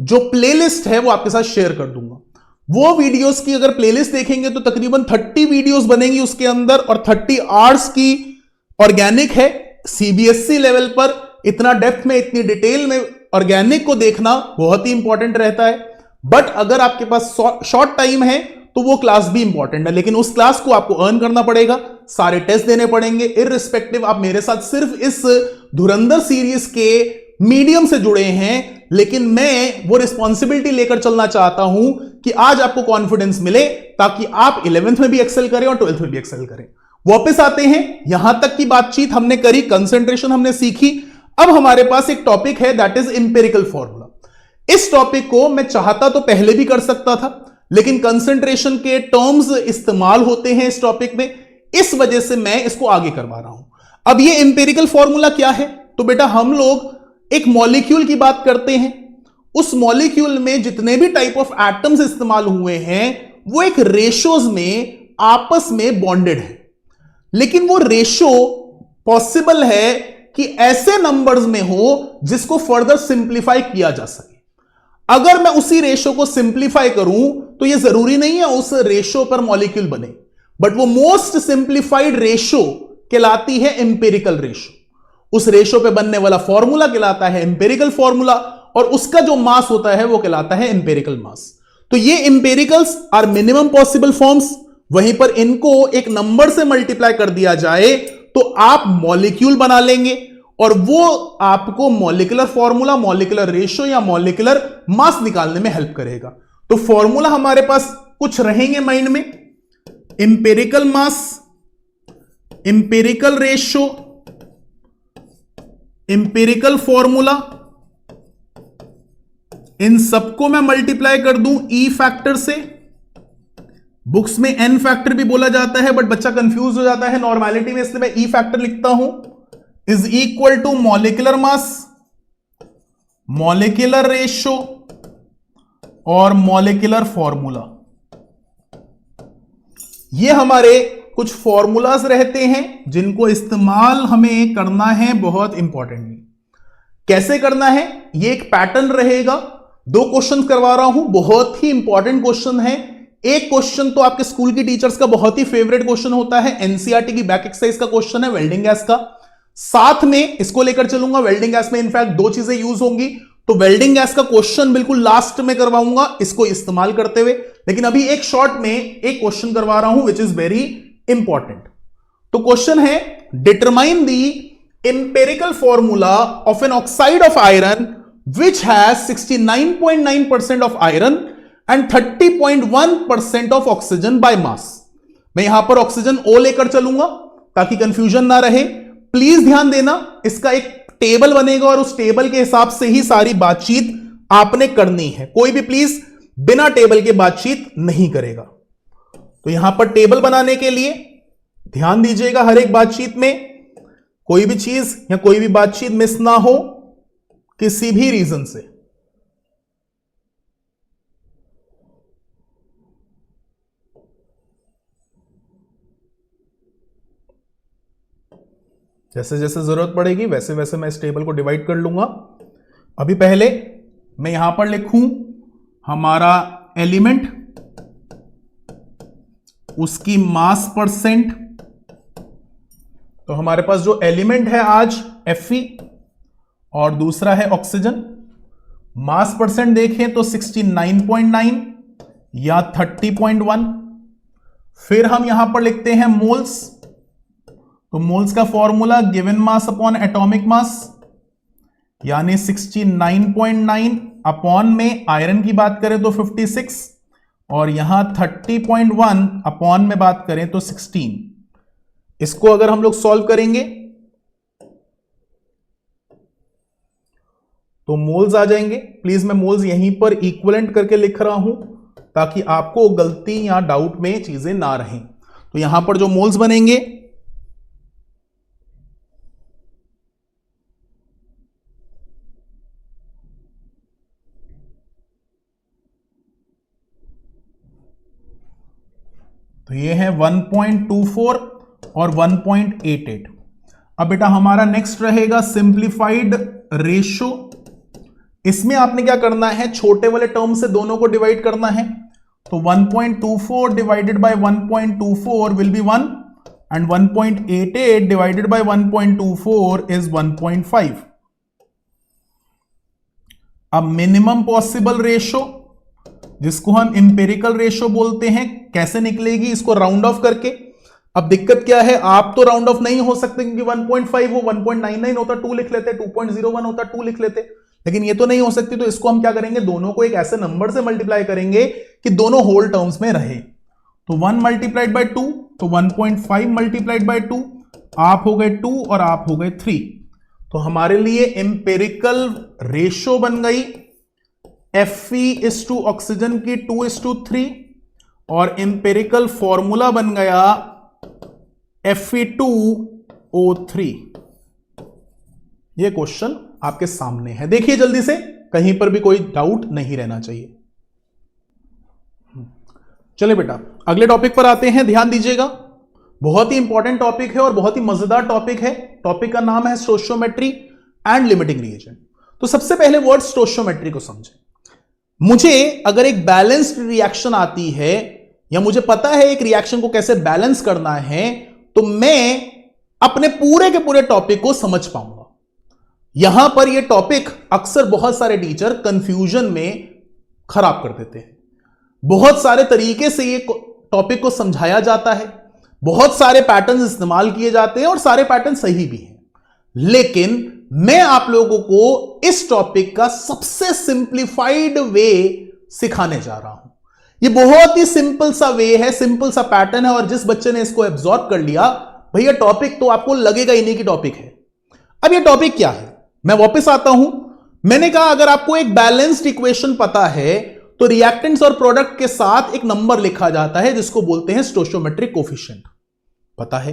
जो प्लेलिस्ट है वो आपके साथ शेयर कर दूंगा। वो वीडियोस की अगर प्लेलिस्ट देखेंगे तो तकरीबन 30 वीडियोस बनेंगी उसके अंदर, और 30 आवर्स की ऑर्गेनिक है। सीबीएसई लेवल पर इतना डेप्थ में, इतनी डिटेल में ऑर्गेनिक को देखना बहुत ही इंपॉर्टेंट रहता है। बट अगर आपके पास शॉर्ट टाइम है तो वो क्लास भी इंपॉर्टेंट है, लेकिन उस क्लास को आपको अर्न करना पड़ेगा, सारे टेस्ट देने पड़ेंगे। इररिस्पेक्टिव आप मेरे साथ सिर्फ इस धुरंधर सीरीज के मीडियम से जुड़े हैं, लेकिन मैं वो रिस्पॉन्सिबिलिटी लेकर चलना चाहता हूं कि आज आपको कॉन्फिडेंस मिले ताकि आप 11th में भी एक्सेल करें और 12th में भी एक्सेल करें। वापस आते हैं, यहां तक की बातचीत हमने करी, कंसंट्रेशन हमने सीखी। अब हमारे पास एक टॉपिक है दैट इज इंपेरिकल फॉर्मूला। इस टॉपिक को मैं चाहता तो पहले भी कर सकता था, लेकिन कंसंट्रेशन के टर्म्स इस्तेमाल होते हैं इस टॉपिक में, इस वजह से मैं इसको आगे करवा रहा हूं। अब ये इंपेरिकल फॉर्मूला क्या है? तो बेटा हम लोग एक मॉलिक्यूल की बात करते हैं, उस मॉलिक्यूल में जितने भी टाइप ऑफ एटम्स इस्तेमाल हुए हैं वो एक रेशोज में आपस में बॉन्डेड है, लेकिन वो रेशो पॉसिबल है कि ऐसे नंबर्स में हो जिसको फर्दर सिंप्लीफाई किया जा सके। अगर मैं उसी रेशो को सिंप्लीफाई करूं तो यह जरूरी नहीं है उस रेशो पर मॉलिक्यूल बने, बट वो मोस्ट सिंप्लीफाइड रेशो कहलाती है इंपेरिकल रेशो। उस रेशो पे बनने वाला फॉर्मूला कहलाता है इंपेरिकल फॉर्मूला, और उसका जो मास होता है वो कहलाता है इंपेरिकल मास। तो ये इंपेरिकल्स आर मिनिमम पॉसिबल फॉर्म्स, वहीं पर इनको एक नंबर से मल्टीप्लाई कर दिया जाए तो आप मॉलिक्यूल बना लेंगे, और वो आपको मॉलिक्यूलर फॉर्मूला, मॉलिक्यूलर रेशो या मॉलिक्यूलर मास निकालने में हेल्प करेगा। तो फॉर्मूला हमारे पास कुछ रहेंगे माइंड में, इंपेरिकल मास, इंपेरिकल रेशो, इंपेरिकल फॉर्मूला, इन सबको मैं मल्टीप्लाई कर दूं ई फैक्टर से। बुक्स में एन फैक्टर भी बोला जाता है, बट बच्चा कंफ्यूज हो जाता है नॉर्मैलिटी में, इसलिए मैं ई फैक्टर लिखता हूं, is equal to molecular mass, molecular ratio और मॉलिक्यूलर फॉर्मूला। ये हमारे कुछ फॉर्मूलाज रहते हैं जिनको इस्तेमाल हमें करना है बहुत इंपॉर्टेंटली। कैसे करना है? ये एक पैटर्न रहेगा, 2 क्वेश्चन करवा रहा हूं, बहुत ही इंपॉर्टेंट क्वेश्चन है। एक क्वेश्चन तो आपके स्कूल की टीचर्स का बहुत ही फेवरेट क्वेश्चन होता है, एनसीईआरटी की बैक एक्सरसाइज का क्वेश्चन है वेल्डिंग गैस का। साथ में इसको लेकर चलूंगा, वेल्डिंग गैस में इनफैक्ट 2 चीजें यूज होंगी, तो वेल्डिंग गैस का क्वेश्चन बिल्कुल लास्ट में करवाऊंगा इसको इस्तेमाल करते हुए, लेकिन अभी एक शॉर्ट में एक क्वेश्चन करवा रहा हूं विच इज वेरी इंपॉर्टेंट। तो क्वेश्चन है, determine the empirical formula of an oxide of iron which has 69.9% of iron and 30.1% of oxygen by mass. मैं यहां पर ऑक्सीजन O लेकर चलूंगा ताकि कंफ्यूजन ना रहे। प्लीज ध्यान देना, इसका एक टेबल बनेगा और उस टेबल के हिसाब से ही सारी बातचीत आपने करनी है, कोई भी प्लीज बिना टेबल के बातचीत नहीं करेगा। तो यहां पर टेबल बनाने के लिए ध्यान दीजिएगा, हर एक बातचीत में कोई भी चीज या कोई भी बातचीत मिस ना हो किसी भी रीजन से। जैसे जैसे जरूरत पड़ेगी वैसे वैसे मैं इस टेबल को डिवाइड कर लूंगा। अभी पहले मैं यहां पर लिखूं हमारा एलिमेंट, उसकी मास परसेंट। तो हमारे पास जो एलिमेंट है आज Fe और दूसरा है ऑक्सीजन। मास परसेंट देखें तो 69.9 या 30.1। फिर हम यहां पर लिखते हैं मोल्स, तो मोल्स का formula given mass upon atomic mass, यानी 69.9 अपॉन में आयरन की बात करें तो 56 और यहां 30.1 अपॉन में बात करें तो 16। इसको अगर हम लोग सॉल्व करेंगे तो मोल्स आ जाएंगे। प्लीज मैं मोल्स यहीं पर इक्विवेलेंट करके लिख रहा हूं ताकि आपको गलती या डाउट में चीजें ना रहें। तो यहां पर जो मोल्स बनेंगे तो ये है 1.24 और 1.88। अब बेटा हमारा नेक्स्ट रहेगा सिंप्लीफाइड रेशो। इसमें आपने क्या करना है, छोटे वाले टर्म से दोनों को डिवाइड करना है। तो 1.24 divided by 1.24 will be 1 and 1.88 divided by 1.24 is 1.5। अब मिनिमम पॉसिबल रेशो, जिसको हम इंपेरिकल रेशो बोलते हैं, कैसे निकलेगी, इसको राउंड ऑफ करके। अब दिक्कत क्या है, आप तो राउंड ऑफ नहीं हो सकते क्योंकि 1.5 हो, 1.99 होता 2 लिख लेते, 2.01 होता 2 लिख लेते, लेकिन ये तो नहीं हो सकती। तो इसको हम क्या करेंगे, दोनों को एक ऐसे नंबर से मल्टीप्लाई करेंगे कि दोनों होल टर्म्स में रहे। तो 1 मल्टीप्लाइड बाय 2, तो 1.5 मल्टीप्लाइड बाय 2, आप हो गए 2 और आप हो गए 3। तो हमारे लिए एम्पेरिकल रेशो बन गई Fe ऑक्सीजन की 2:3 और एम्पेरिकल फॉर्मूला बन गया Fe2O3। यह क्वेश्चन आपके सामने है, देखिए जल्दी से, कहीं पर भी कोई डाउट नहीं रहना चाहिए। चलिए बेटा अगले टॉपिक पर आते हैं, ध्यान दीजिएगा। बहुत ही इंपॉर्टेंट टॉपिक है और बहुत ही मजेदार टॉपिक है। टॉपिक का नाम है स्टोइचियोमेट्री एंड लिमिटिंग रिएजेंट। तो सबसे पहले वर्ड स्टोइचियोमेट्री को समझें। मुझे अगर एक बैलेंस्ड रिएक्शन आती है या मुझे पता है एक रिएक्शन को कैसे बैलेंस करना है, तो मैं अपने पूरे के पूरे टॉपिक को समझ पाऊंगा। यहां पर यह टॉपिक अक्सर बहुत सारे टीचर कंफ्यूजन में खराब कर देते हैं। बहुत सारे तरीके से ये टॉपिक को समझाया जाता है, बहुत सारे पैटर्न इस्तेमाल किए जाते हैं और सारे पैटर्न सही भी हैं, लेकिन मैं आप लोगों को इस टॉपिक का सबसे सिंप्लीफाइड वे सिखाने जा रहा हूं। ये बहुत ही सिंपल सा वे है, सिंपल सा पैटर्न है, और जिस बच्चे ने इसको एब्जॉर्ब कर लिया, भैया टॉपिक तो आपको लगेगा ही नहीं कि टॉपिक है। अब ये टॉपिक क्या है, मैं वापस आता हूं। मैंने कहा अगर आपको एक बैलेंस्ड इक्वेशन पता है तो रिएक्टेंट्स और प्रोडक्ट के साथ एक नंबर लिखा जाता है जिसको बोलते हैं स्टोइचियोमेट्रिक कोफिशिएंट, पता है।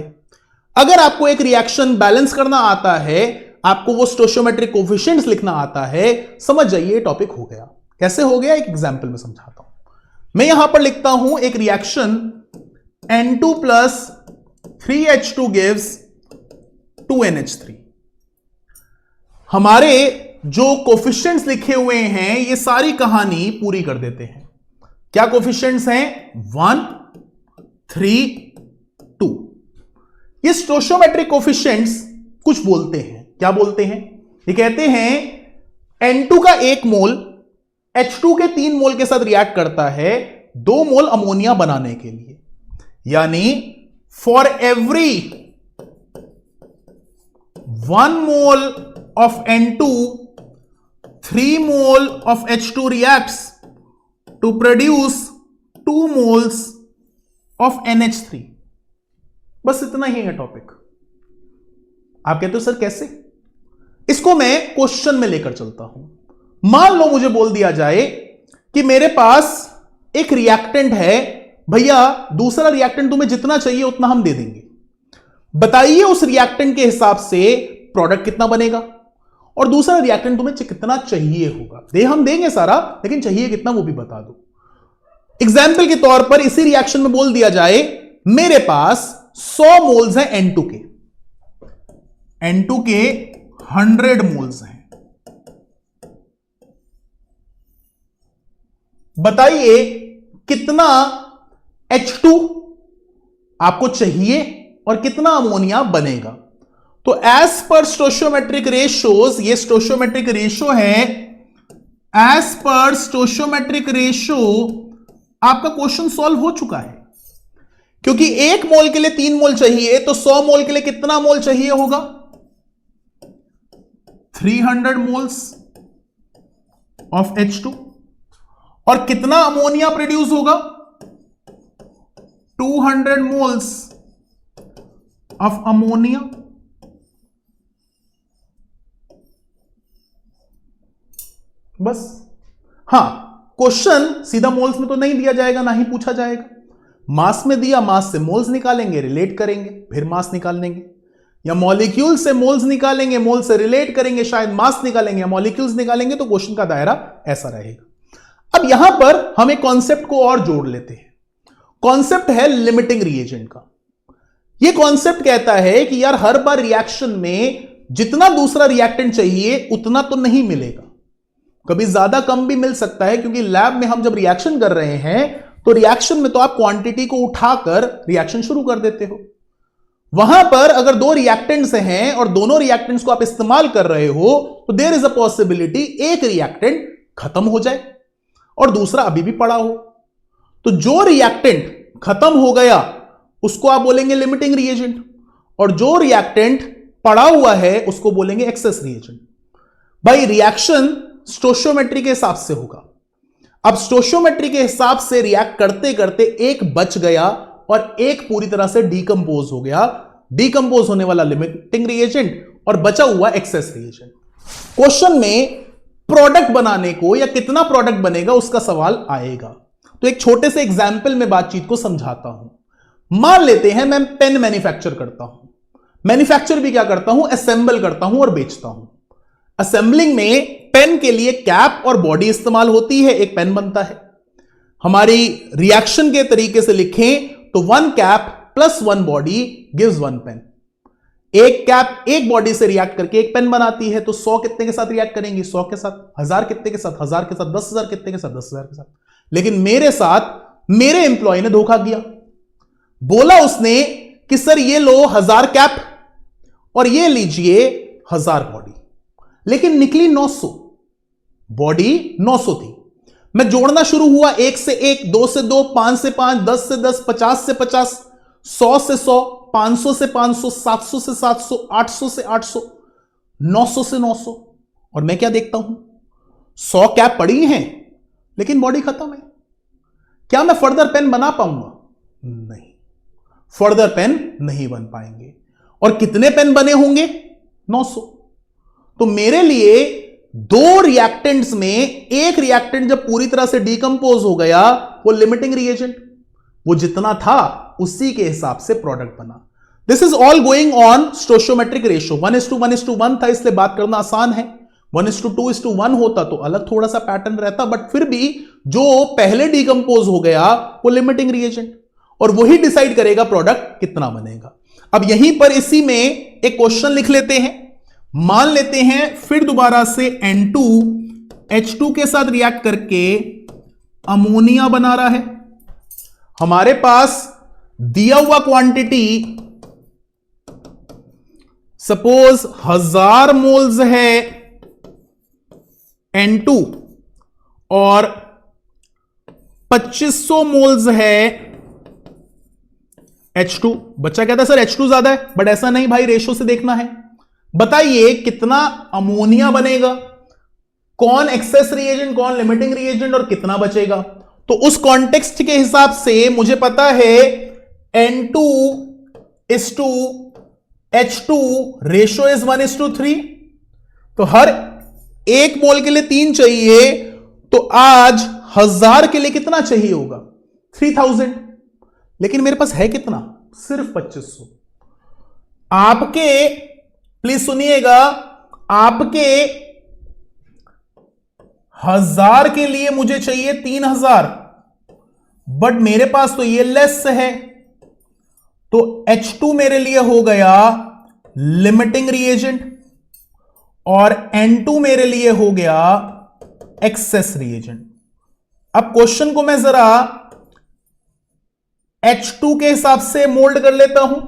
अगर आपको एक रिएक्शन बैलेंस करना आता है, आपको वो स्टोइचियोमेट्रिक कोफिशिएंट्स लिखना आता है, समझ जाइए टॉपिक हो गया। कैसे हो गया, एक एग्जांपल में समझाता हूं। मैं यहां पर लिखता हूं एक reaction N2 plus 3H2 gives 2NH3। हमारे जो कोफिशिएंट्स लिखे हुए हैं ये सारी कहानी पूरी कर देते हैं। क्या कोफिशिएंट्स हैं, 1, 3, 2। ये स्टोइचियोमेट्रिक कोफिशिएंट्स कुछ बोलते हैं, क्या बोलते हैं, ये कहते हैं N2 का 1 मोल H2 के 3 मोल के साथ रिएक्ट करता है 2 मोल अमोनिया बनाने के लिए। यानी for every 1 mole of N2 3 mole of H2 reacts to produce 2 moles of NH3। बस इतना ही है टॉपिक। आप कहते हो सर कैसे, इसको मैं क्वेश्चन में लेकर चलता हूं। मान लो मुझे बोल दिया जाए कि मेरे पास एक रिएक्टेंट है, भैया दूसरा रिएक्टेंट तुम्हें जितना चाहिए उतना हम दे देंगे, बताइए उस रिएक्टेंट के हिसाब से प्रोडक्ट कितना बनेगा और दूसरा रिएक्टेंट तुम्हें कितना चाहिए होगा। हम देंगे सारा, लेकिन चाहिए कितना वो भी बता दो। एग्जाम्पल के तौर पर इसी रिएक्शन में बोल दिया जाए मेरे पास 100 मोल्स हैं N2 के, N2 के 100 मोल्स हैं, बताइए कितना H2 आपको चाहिए और कितना अमोनिया बनेगा। तो एज पर स्टोइचियोमेट्रिक रेशोज, ये स्टोइचियोमेट्रिक रेशो है, एज पर स्टोइचियोमेट्रिक रेशो आपका क्वेश्चन सॉल्व हो चुका है, क्योंकि 1 मोल के लिए 3 मोल चाहिए, तो 100 मोल के लिए कितना मोल चाहिए होगा, 300 मोल्स ऑफ H2, और कितना अमोनिया प्रोड्यूस होगा, 200 मोल्स ऑफ अमोनिया। बस। हां, क्वेश्चन सीधा मोल्स में तो नहीं दिया जाएगा, ना ही पूछा जाएगा। मास में दिया, मास से मोल्स निकालेंगे, रिलेट करेंगे, फिर मास निकाल लेंगे, या मॉलिक्यूल से मोल्स निकालेंगे, मोल से रिलेट करेंगे, शायद मास निकालेंगे या मॉलिक्यूल्स निकालेंगे। तो क्वेश्चन का दायरा ऐसा रहेगा। अब यहां पर हम एक कॉन्सेप्ट को और जोड़ लेते हैं। कॉन्सेप्ट है लिमिटिंग रिएजेंट का। यह कॉन्सेप्ट कहता है कि यार हर बार रिएक्शन में जितना दूसरा रिएक्टेंट चाहिए उतना तो नहीं मिलेगा, कभी ज्यादा कम भी मिल सकता है, क्योंकि लैब में हम जब रिएक्शन कर रहे हैं तो रिएक्शन में तो आप क्वांटिटी को उठाकर रिएक्शन शुरू कर देते हो। वहां पर अगर दो रिएक्टेंट्स हैं और दोनों रिएक्टेंट्स को आप इस्तेमाल कर रहे हो तो देयर इज अ पॉसिबिलिटी एक रिएक्टेंट खत्म हो जाए और दूसरा अभी भी पड़ा हो। तो जो रिएक्टेंट खत्म हो गया उसको आप बोलेंगे लिमिटिंग रिएजेंट, और जो रिएक्टेंट पड़ा हुआ है उसको बोलेंगे एक्सेस रिएजेंट। भाई रिएक्शन स्टोइचियोमेट्री के हिसाब से होगा। अब स्टोइचियोमेट्री के हिसाब से रिएक्ट करते करते एक बच गया और एक पूरी तरह से डीकंपोज हो गया। डीकंपोज होने वाला लिमिटिंग रिएजेंट और बचा हुआ एक्सेस रिएजेंट। क्वेश्चन में प्रोडक्ट बनाने को या कितना प्रोडक्ट बनेगा उसका सवाल आएगा। तो एक छोटे से एग्जाम्पल में बातचीत को समझाता हूं। मान लेते हैं मैं पेन मैन्युफैक्चर करता हूं। मैन्युफैक्चर भी क्या करता हूं, असेंबल करता हूं और बेचता हूं। असेंबलिंग में पेन के लिए कैप और बॉडी इस्तेमाल होती है, एक पेन बनता है। हमारी रिएक्शन के तरीके से लिखें तो 1 cap plus 1 body gives 1 pen. एक कैप एक बॉडी से रिएक्ट करके एक पेन बनाती है, तो 100 कितने के साथ रिएक्ट करेंगी, 100 के साथ। 1000 कितने के साथ, 1000 के साथ। 10,000 कितने के साथ, 10,000 के साथ। लेकिन मेरे साथ मेरे एम्प्लॉय ने धोखा किया। बोला उसने कि सर ये लो 1000 कैप और ये लीजिए 1000 बॉडी, लेकिन निकली 900। बॉडी 900 थी। मैं जोड़ना शुरू हुआ, 1 से 1, 2 से 2, 5 से 5, 10 से 10, 50 से 50, 100 से 100, 500 से 500, 700 से 700, 800 से 800, 900 से 900। और मैं क्या देखता हूं, 100 कैप पड़ी हैं लेकिन बॉडी खत्म है। क्या मैं फर्दर पेन बना पाऊंगा? नहीं, फर्दर पेन नहीं बन पाएंगे। और कितने पेन बने होंगे? 900। तो मेरे लिए दो रिएक्टेंट्स में एक रिएक्टेंट जब पूरी तरह से डीकंपोज हो गया, वो लिमिटिंग रिएजेंट, वो जितना था उसी के हिसाब से प्रोडक्ट बना। This is all going on stoichiometric ratio. 1:1:1 था, इसलिए बात करना आसान है। 1:2:1 होता तो अलग थोड़ा सा पैटर्न रहता, बट फिर भी जो पहले डीकंपोज हो गया वो लिमिटिंग रिएजेंट, और वही डिसाइड करेगा प्रोडक्ट कितना बनेगा। अब यहीं पर इसी में एक क्वेश्चन लिख लेते हैं। मान लेते हैं फिर दोबारा से N2H2 के साथ रिएक्ट करके अमोनिया बना रहा है। हमारे पास दिया हुआ क्वांटिटी सपोज 1000 मोल्स है N2 और 2500 मोल्स है H2। बच्चा कहता है सर H2 ज्यादा है, बट ऐसा नहीं भाई, रेशो से देखना है। बताइए कितना अमोनिया बनेगा, कौन एक्सेस रिएजेंट कौन लिमिटिंग रिएजेंट, और कितना बचेगा। तो उस कॉन्टेक्स्ट के हिसाब से मुझे पता है N2:H2 रेशो इज 1:3। तो हर एक मोल के लिए 3 चाहिए, तो आज 1000 के लिए कितना चाहिए होगा? 3000। लेकिन मेरे पास है कितना? सिर्फ 2500। आपके, प्लीज सुनिएगा, आपके 1000 के लिए मुझे चाहिए 3000, बट मेरे पास तो ये लेस है, तो H2 मेरे लिए हो गया लिमिटिंग रिएजेंट और N2 मेरे लिए हो गया एक्सेस रिएजेंट। अब क्वेश्चन को मैं जरा H2 के हिसाब से मोल्ड कर लेता हूं,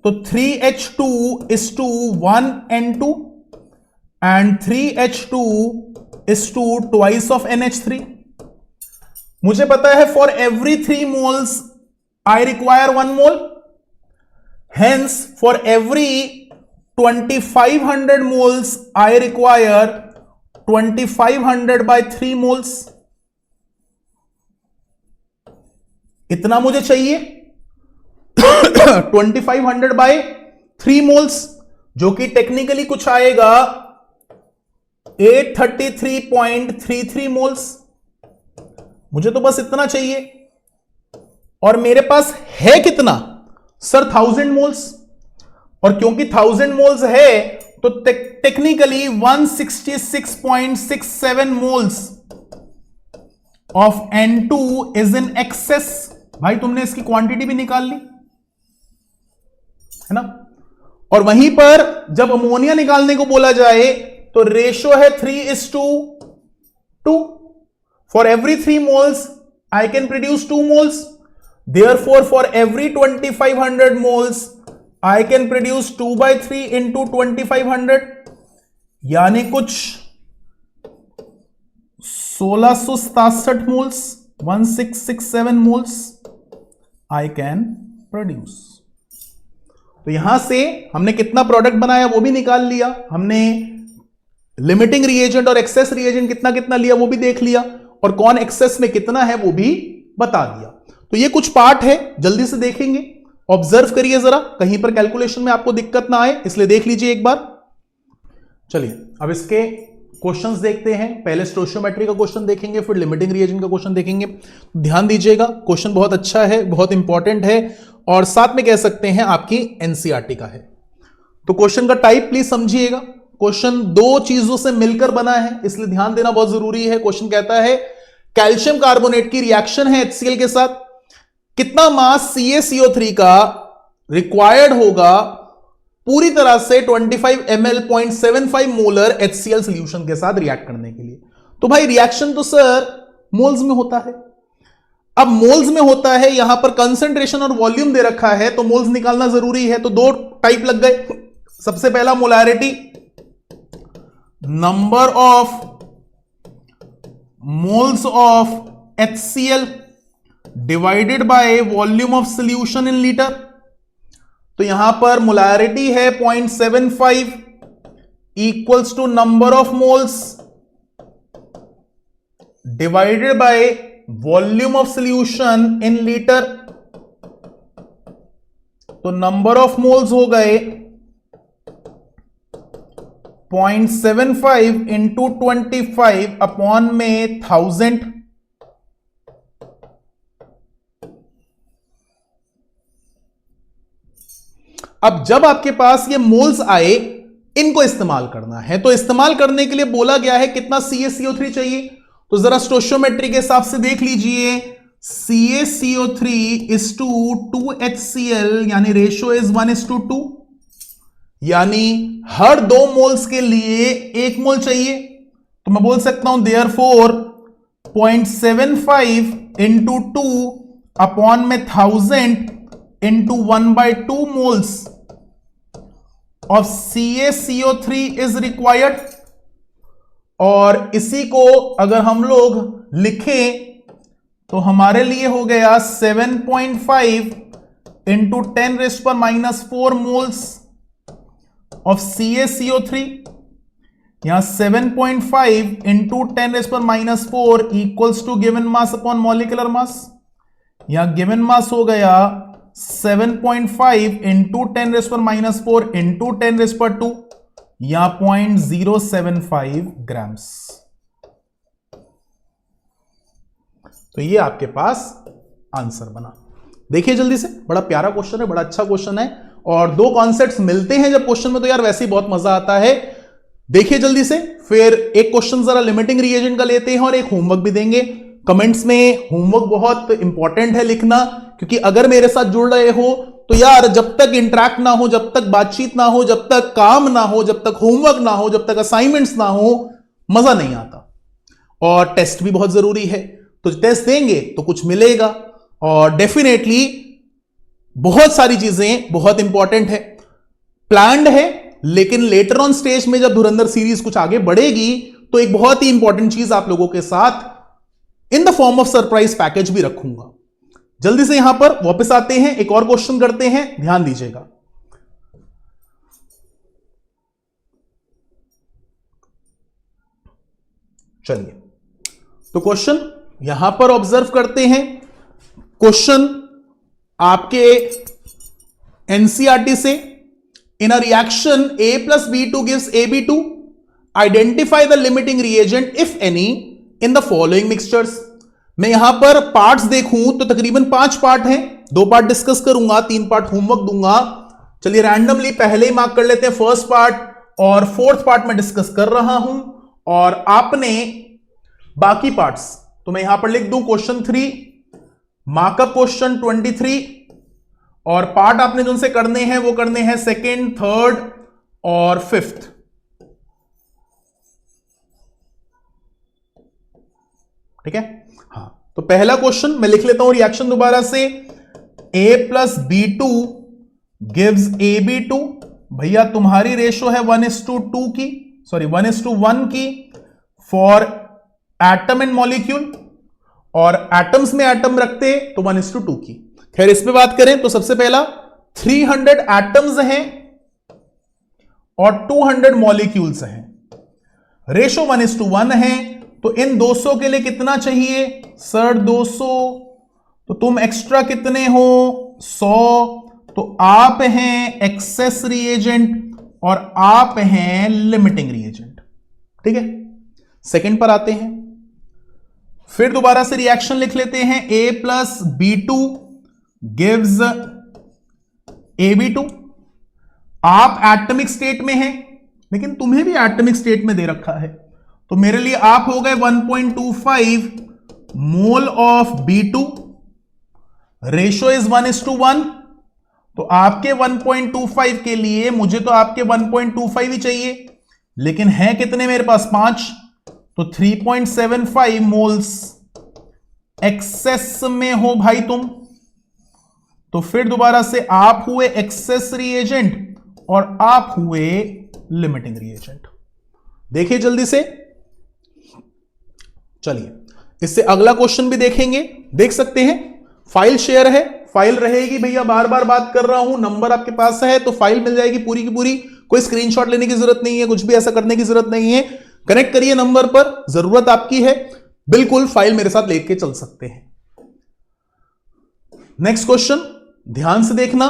तो 3H2:1N2 and 3H2 twice of NH3। मुझे पता है for every 3 moles I require 1 mole, hence for every 2500 moles I require 2500 by 3 moles। इतना मुझे चाहिए 2500 बाय 3 मोल्स, जो कि टेक्निकली कुछ आएगा 833.33 मोल्स। मुझे तो बस इतना चाहिए, और मेरे पास है कितना सर? 1000 मोल्स। और क्योंकि 1000 मोल्स है तो technically 166.67 moles of N2 is in excess भाई तुमने इसकी क्वांटिटी भी निकाल ली, है ना। और वहीं पर जब अमोनिया निकालने को बोला जाए तो रेशो है 3:2। For every 3 moles I can produce 2 moles, therefore for every 2500 moles I can produce 2/3 into 2500, यानी कुछ 1667 moles, 1667 moles I can produce. तो यहां से हमने कितना प्रोडक्ट बनाया वो भी निकाल लिया, हमने लिमिटिंग रिएजेंट और एक्सेस रिएजेंट कितना कितना लिया वो भी देख लिया, और कौन एक्सेस में कितना है वो भी बता दिया। तो ये कुछ पार्ट है, जल्दी से देखेंगे, ऑब्जर्व करिए जरा, कहीं पर कैलकुलेशन में आपको दिक्कत ना आए, इसलिए देख लीजिए एक बार। चलिए अब इसके क्वेश्चंस देखते हैं। पहले स्टोइचियोमेट्री का क्वेश्चन देखेंगे, फिर लिमिटिंग रिएजेंट का क्वेश्चन देखेंगे। ध्यान दीजिएगा, क्वेश्चन बहुत अच्छा है, बहुत इंपॉर्टेंट है, और साथ में कह सकते हैं आपकी एनसीईआरटी का है। तो क्वेश्चन का टाइप प्लीज समझिएगा। क्वेश्चन दो चीजों से मिलकर बना है, इसलिए ध्यान देना बहुत जरूरी है। क्वेश्चन कहता है कैल्शियम कार्बोनेट की रिएक्शन है HCl के साथ, कितना मास CaCO3 का रिक्वायर्ड होगा पूरी तरह से 25 ml 0.75 मोलर HCl सॉल्यूशन के साथ रिएक्ट करने के लिए। तो भाई रिएक्शन तो सर मोल्स में होता है। अब मोल्स में होता है, यहां पर कंसंट्रेशन और वॉल्यूम दे रखा है, तो मोल्स निकालना जरूरी है। तो दो टाइप लग गए। सबसे पहला molarity, number of moles of HCl divided by volume of solution in litre. तो यहां पर मोलैरिटी है 0.75 equals to number of moles divided by volume of solution in litre. तो नंबर ऑफ मोल्स हो गए 0.75 इंटू 25 अपॉन में 1000। अब जब आपके पास ये मोल्स आए, इनको इस्तेमाल करना है, तो इस्तेमाल करने के लिए बोला गया है कितना CaCO3 चाहिए। तो जरा स्टोइचियोमेट्री के हिसाब से देख लीजिए, CaCO3 is to 2HCl, यानी रेशियो इज 1:2, यानी हर 2 मोल्स के लिए 1 मोल चाहिए। तो मैं बोल सकता हूं देयरफॉर 0.75 इंटू 2 अपॉन में 1000 into 1/2 moles of CaCO3 is required. और इसी को अगर हम लोग लिखें तो हमारे लिए हो गया 7.5 इंटू 10⁻⁻4 मोल्स ऑफ CaCO3। यहां 7.5 into 10⁻⁻4 equals to given mass upon molecular mass. यहां गिवन मास हो गया 7.5 इंटू 10⁻⁻4 इंटू 10⁻², या 0.075 ग्राम्स। तो ये आपके पास आंसर बना। देखिए जल्दी से, बड़ा प्यारा क्वेश्चन है, बड़ा अच्छा क्वेश्चन है, और दो कॉन्सेप्ट्स मिलते हैं जब क्वेश्चन में तो यार वैसे ही बहुत मजा आता है। देखिए जल्दी से, फिर एक क्वेश्चन जरा लिमिटिंग रिएजेंट का लेते हैं और एक होमवर्क भी देंगे। कमेंट्स में होमवर्क बहुत इंपॉर्टेंट है लिखना, क्योंकि अगर मेरे साथ जुड़ रहे हो तो यार जब तक इंटरेक्ट ना हो, जब तक बातचीत ना हो, जब तक काम ना हो, जब तक होमवर्क ना हो, जब तक असाइनमेंट्स ना हो, मजा नहीं आता। और टेस्ट भी बहुत जरूरी है, तो टेस्ट देंगे तो कुछ मिलेगा। और डेफिनेटली बहुत सारी चीजें बहुत इंपॉर्टेंट है, प्लान्ड है, लेकिन लेटर ऑन स्टेज में जब धुरंधर सीरीज कुछ आगे बढ़ेगी तो एक बहुत ही इंपॉर्टेंट चीज आप लोगों के साथ in the form of surprise package भी रखूंगा। जल्दी से यहां पर वापस आते हैं, एक और क्वेश्चन करते हैं, ध्यान दीजिएगा। चलिए, तो क्वेश्चन यहां पर ऑब्जर्व करते हैं। क्वेश्चन आपके एनसीईआरटी से, in a reaction A+B2 gives AB2, identify the limiting reagent if any in the following mixtures. मैं यहां पर पार्ट्स देखूं तो तकरीबन 5 पार्ट हैं, 2 पार्ट डिस्कस करूंगा, 3 पार्ट होमवर्क दूंगा। चलिए रैंडमली पहले ही मार्क कर लेते हैं फर्स्ट पार्ट, और 4th पार्ट में डिस्कस कर रहा हूं, और आपने बाकी पार्ट्स तो मैं यहां पर लिख दूं क्वेश्चन 3 मार्कअप क्वेश्चन 23 और पार्ट आपने जो उनसे करने हैं वो करने हैं सेकेंड, थर्ड और फिफ्थ। ठीक है, हाँ। तो पहला क्वेश्चन मैं लिख लेता हूं रिएक्शन दोबारा से। a plus B two gives A B two. भैया तुम्हारी रेशो है 1:2 की, सॉरी 1:1 की फॉर एटम एंड मॉलिक्यूल, और एटम्स में एटम रखते तो 1:2 की। खैर इस पे बात करें तो सबसे पहला 300 एटम्स हैं और 200 मॉलिक्यूल्स हैं, रेशो 1:1 है, तो इन 200 के लिए कितना चाहिए सर? 200। तो तुम एक्स्ट्रा कितने हो? 100। तो आप हैं एक्सेस रिएजेंट और आप हैं लिमिटिंग रिएजेंट। ठीक है, सेकंड पर आते हैं। फिर दोबारा से रिएक्शन लिख लेते हैं। a plus B two gives A B two. आप एटॉमिक स्टेट में हैं, लेकिन तुम्हें भी एटॉमिक स्टेट में दे रखा है, तो मेरे लिए आप हो गए 1.25 mole of B2, ratio is 1:1। तो आपके 1.25 के लिए मुझे तो आपके 1.25 ही चाहिए, लेकिन है कितने मेरे पास? 5। तो 3.75 मोल्स एक्सेस में हो भाई तुम। तो फिर दोबारा से आप हुए एक्सेस रिएजेंट और आप हुए लिमिटिंग रिएजेंट। देखिए जल्दी से, चलिए इससे अगला क्वेश्चन भी देखेंगे। देख सकते हैं फाइल शेयर है, फाइल रहेगी भैया, बार बार बात कर रहा हूं, नंबर आपके पास है तो फाइल मिल जाएगी पूरी की पूरी, कोई स्क्रीनशॉट लेने की जरूरत नहीं है, कुछ भी ऐसा करने की जरूरत नहीं है। कनेक्ट करिए नंबर पर, जरूरत आपकी है, बिल्कुल फाइल मेरे साथ लेके चल सकते हैं। नेक्स्ट क्वेश्चन ध्यान से देखना,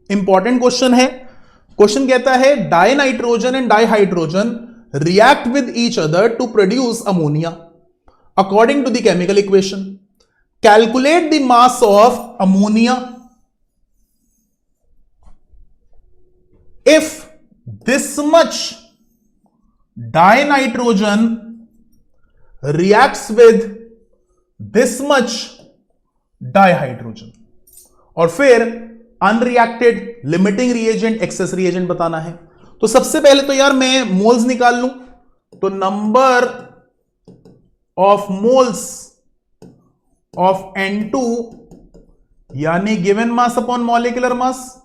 इंपॉर्टेंट क्वेश्चन है। क्वेश्चन कहता है dinitrogen and dihydrogen react with each other to produce ammonia according to the chemical equation. Calculate the mass of ammonia if this much dinitrogen reacts with this much dihydrogen, और फिर unreacted limiting reagent access reagent बताना है। तो सबसे पहले तो यार मैं मोल्स निकाल लूं, तो number of moles of N2 यानी गिवन मास अपॉन मॉलिक्यूलर मास।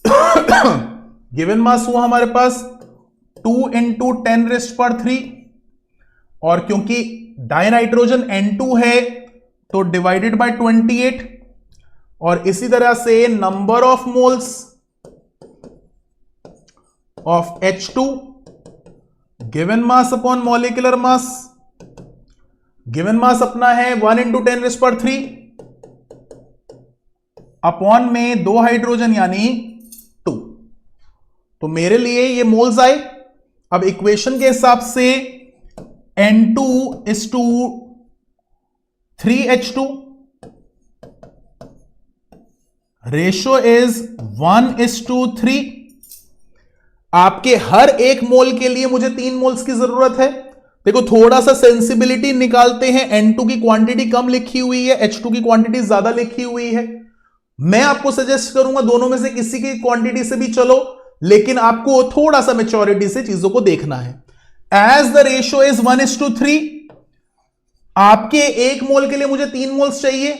गिवन मास हुआ हमारे पास 2 × 10⁻³ और क्योंकि डाइनाइट्रोजन N2 है तो डिवाइडेड बाय 28, और इसी तरह से number of moles of H2 given mass upon molecular mass. Given mass अपना है 1 × 10⁻³ अपॉन में 2 हाइड्रोजन यानी 2। तो मेरे लिए ये मोल्स आए। अब इक्वेशन के हिसाब से N2 is to 3H2, ratio is 1:3। आपके हर एक मोल के लिए मुझे 3 मोल्स की जरूरत है। देखो थोड़ा सा सेंसिबिलिटी निकालते हैं, N2 की क्वांटिटी कम लिखी हुई है, H2 की क्वांटिटी ज्यादा लिखी हुई है। मैं आपको सजेस्ट करूंगा दोनों में से किसी की क्वांटिटी से भी चलो, लेकिन आपको थोड़ा सा मैच्योरिटी से चीजों को देखना है। एज द रेशियो इज 1:3, आपके एक मोल के लिए मुझे 3 मोल्स चाहिए,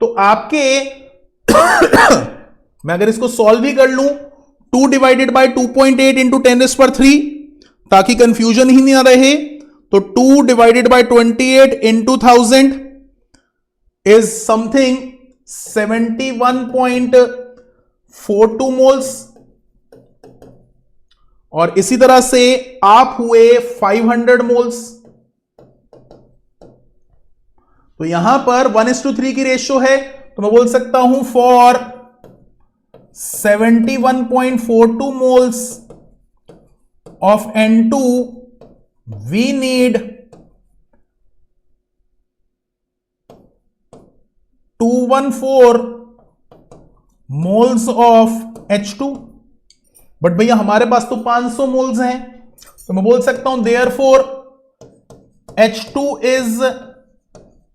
तो आपके मैं अगर इसको सॉल्व भी कर लूं 2 / 2.8 × 10⁻³ ताकि कंफ्यूजन ही ना रहे, तो 2 / 28 × 1000 इज समथिंग 71.42 मोल्स, और इसी तरह से आप हुए 500 मोल्स। तो यहां पर 1:3 की रेशियो है, तो मैं बोल सकता हूं for 71.42 moles of N2 we need 214 moles of H2, but भैया हमारे पास तो 500 मोल्स हैं, तो मैं बोल सकता हूं therefore H2 is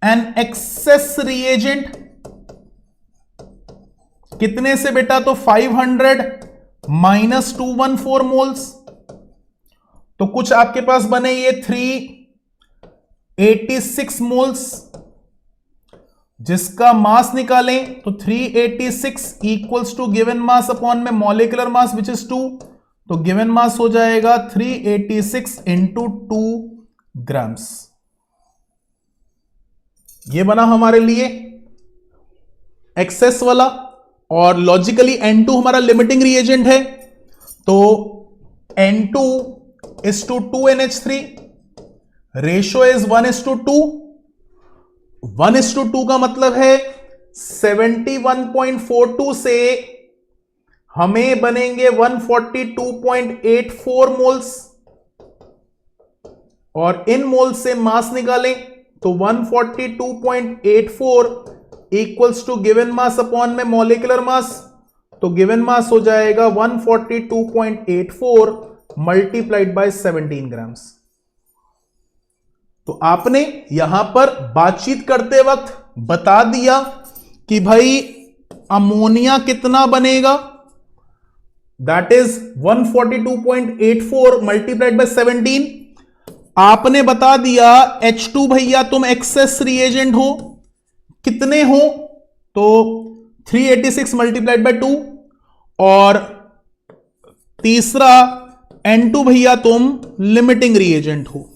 an excess reagent कितने से बेटा? तो 500 माइनस 214 मोल्स, तो कुछ आपके पास बने ये 386 मोल्स, जिसका मास निकालें तो 386 equals to given mass upon में मॉलिक्यूलर मास विच इज 2, तो गिवन मास हो जाएगा 386 इंटू 2 ग्राम्स। ये बना हमारे लिए एक्सेस वाला, और लॉजिकली N2 हमारा लिमिटिंग रिएजेंट है, तो N2 is to 2NH3, ratio is 1:2, 1:2 का मतलब है 71.42 से हमें बनेंगे 142.84 मोल्स, और इन मोल्स से मास निकालें तो 142.84 equals to given mass upon में मॉलिक्यूलर मास, तो गिवन मास हो जाएगा 142.84 मल्टीप्लाइड बाय 17 ग्राम्स। तो आपने यहां पर बातचीत करते वक्त बता दिया कि भाई अमोनिया कितना बनेगा, दैट इज 142.84 मल्टीप्लाइड बाय 17। आपने बता दिया H2 भैया तुम एक्सेस रिएजेंट हो, कितने हो? तो 386 मल्टीप्लाइड बाय 2, और तीसरा N2 भैया तुम लिमिटिंग रिएजेंट हो।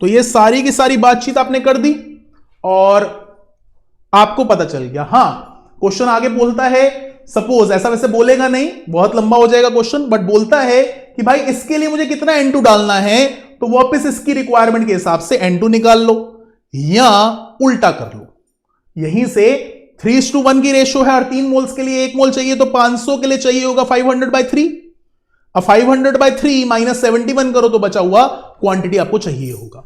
तो ये सारी की सारी बातचीत आपने कर दी और आपको पता चल गया। हां, क्वेश्चन आगे बोलता है, सपोज ऐसा वैसे बोलेगा नहीं, बहुत लंबा हो जाएगा क्वेश्चन, बट बोलता है कि भाई इसके लिए मुझे कितना N2 डालना है, तो वापस इसकी रिक्वायरमेंट के हिसाब से N2 निकाल लो या उल्टा कर लो। यहीं से 3:1 की रेशियो है और 3 मोल्स के लिए 1 मोल चाहिए, तो 500 के लिए चाहिए होगा 500/3। अब 500/3 माइनस 71 करो तो बचा हुआ क्वांटिटी आपको चाहिए होगा।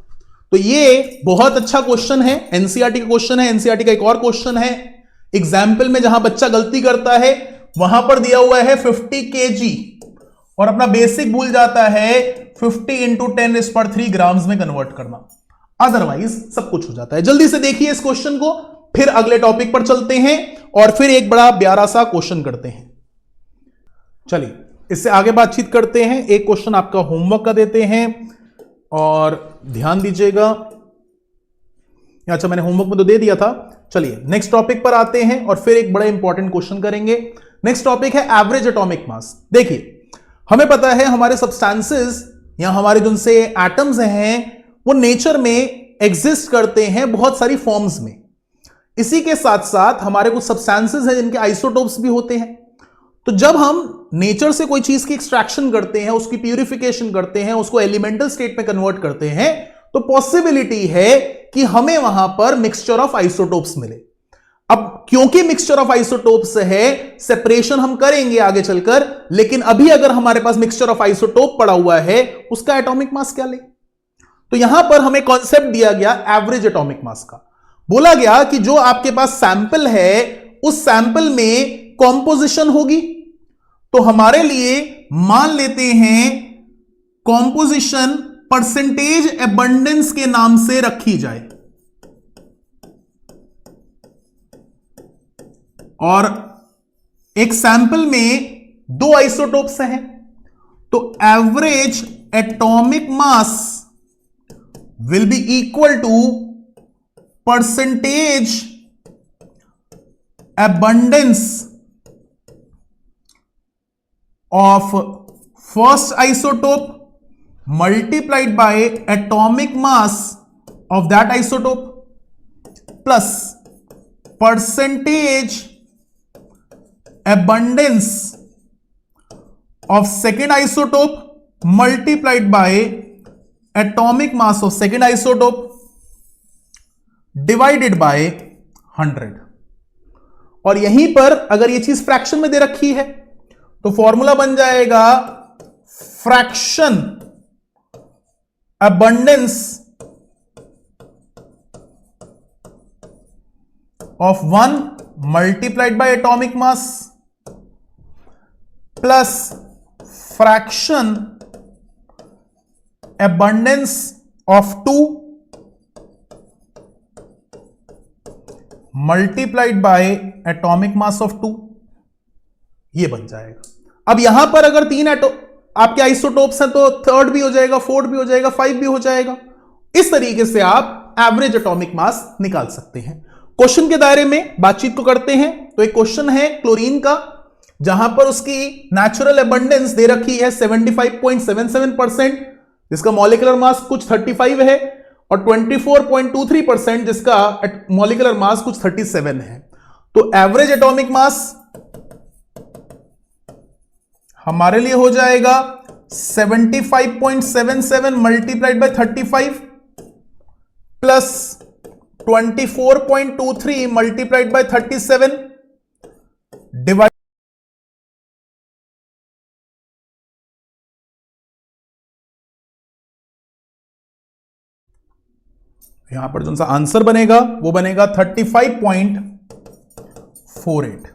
तो ये बहुत अच्छा क्वेश्चन है, एनसीईआरटी का क्वेश्चन है। एनसीईआरटी का एक और क्वेश्चन है एग्जाम्पल में, जहां बच्चा गलती करता है, वहां पर दिया हुआ है 50 kg और अपना बेसिक भूल जाता है 50 इंटू 10⁻³ ग्राम्स में कन्वर्ट करना, अदरवाइज सब कुछ हो जाता है। जल्दी से देखिए इस क्वेश्चन को, फिर अगले टॉपिक पर चलते हैं और फिर एक बड़ा प्यारा सा क्वेश्चन करते हैं। चलिए इससे आगे बातचीत करते हैं। एक क्वेश्चन आपका होमवर्क का देते हैं और ध्यान दीजिएगा। अच्छा, मैंने होमवर्क में तो दे दिया था। चलिए नेक्स्ट टॉपिक पर आते हैं और फिर एक बड़ा इंपॉर्टेंट क्वेश्चन करेंगे। नेक्स्ट टॉपिक है एवरेज एटॉमिक मास। देखिए हमें पता है हमारे सब्सटेंसेस या हमारे जो से एटम्स हैं वो नेचर में एग्जिस्ट करते हैं बहुत सारी फॉर्म्स में। इसी के साथ साथ हमारे कुछ सब्सटेंसेस हैं जिनके आइसोटोप्स भी होते हैं। तो जब हम नेचर से कोई चीज की एक्सट्रैक्शन करते हैं, उसकी प्यूरिफिकेशन करते हैं, उसको एलिमेंटल स्टेट में कन्वर्ट करते हैं, तो पॉसिबिलिटी है कि हमें वहां पर मिक्सचर ऑफ आइसोटोप्स मिले। अब क्योंकि मिक्सचर ऑफ आइसोटोप्स है, सेपरेशन हम करेंगे आगे चलकर, लेकिन अभी अगर हमारे पास मिक्सचर ऑफ आइसोटोप पड़ा हुआ है, उसका एटॉमिक मास क्या ले? तो यहां पर हमें कॉन्सेप्ट दिया गया एवरेज एटॉमिक मास का। बोला गया कि जो आपके पास सैंपल है उस सैंपल में कॉम्पोजिशन होगी, तो हमारे लिए मान लेते हैं कॉम्पोजिशन परसेंटेज एबंडेंस के नाम से रखी जाए, और एक सैंपल में 2 आइसोटोप्स हैं, तो average atomic mass will be equal to percentage abundance of first isotope multiplied by atomic mass of that isotope plus percentage abundance of second isotope multiplied by atomic mass of second isotope divided by 100। और यहीं पर अगर ये चीज fraction में दे रखी है तो फॉर्मूला बन जाएगा fraction abundance of 1 multiplied by atomic mass plus fraction abundance of 2 multiplied by atomic mass of 2, ये बन जाएगा। अब यहां पर अगर 3 आपके आइसोटोप्स हैं तो थर्ड भी हो जाएगा, फोर्थ भी हो जाएगा, 5 भी हो जाएगा। इस तरीके से आप एवरेज एटॉमिक मास निकाल सकते हैं। क्वेश्चन के दायरे में बातचीत को करते हैं तो एक क्वेश्चन है क्लोरीन का, जहां पर उसकी नेचुरल एबंडेंस दे रखी है 75.77%, जिसका मॉलिक्यूलर मास कुछ 35 है, और 24.23% जिसका मॉलिक्यूलर मास कुछ 37 है। तो एवरेज एटॉमिक मास हमारे लिए हो जाएगा 75.77 multiplied by 35 plus 24.23 multiplied by 37 divide, यहां पर जो सा आंसर बनेगा वो बनेगा 35.48।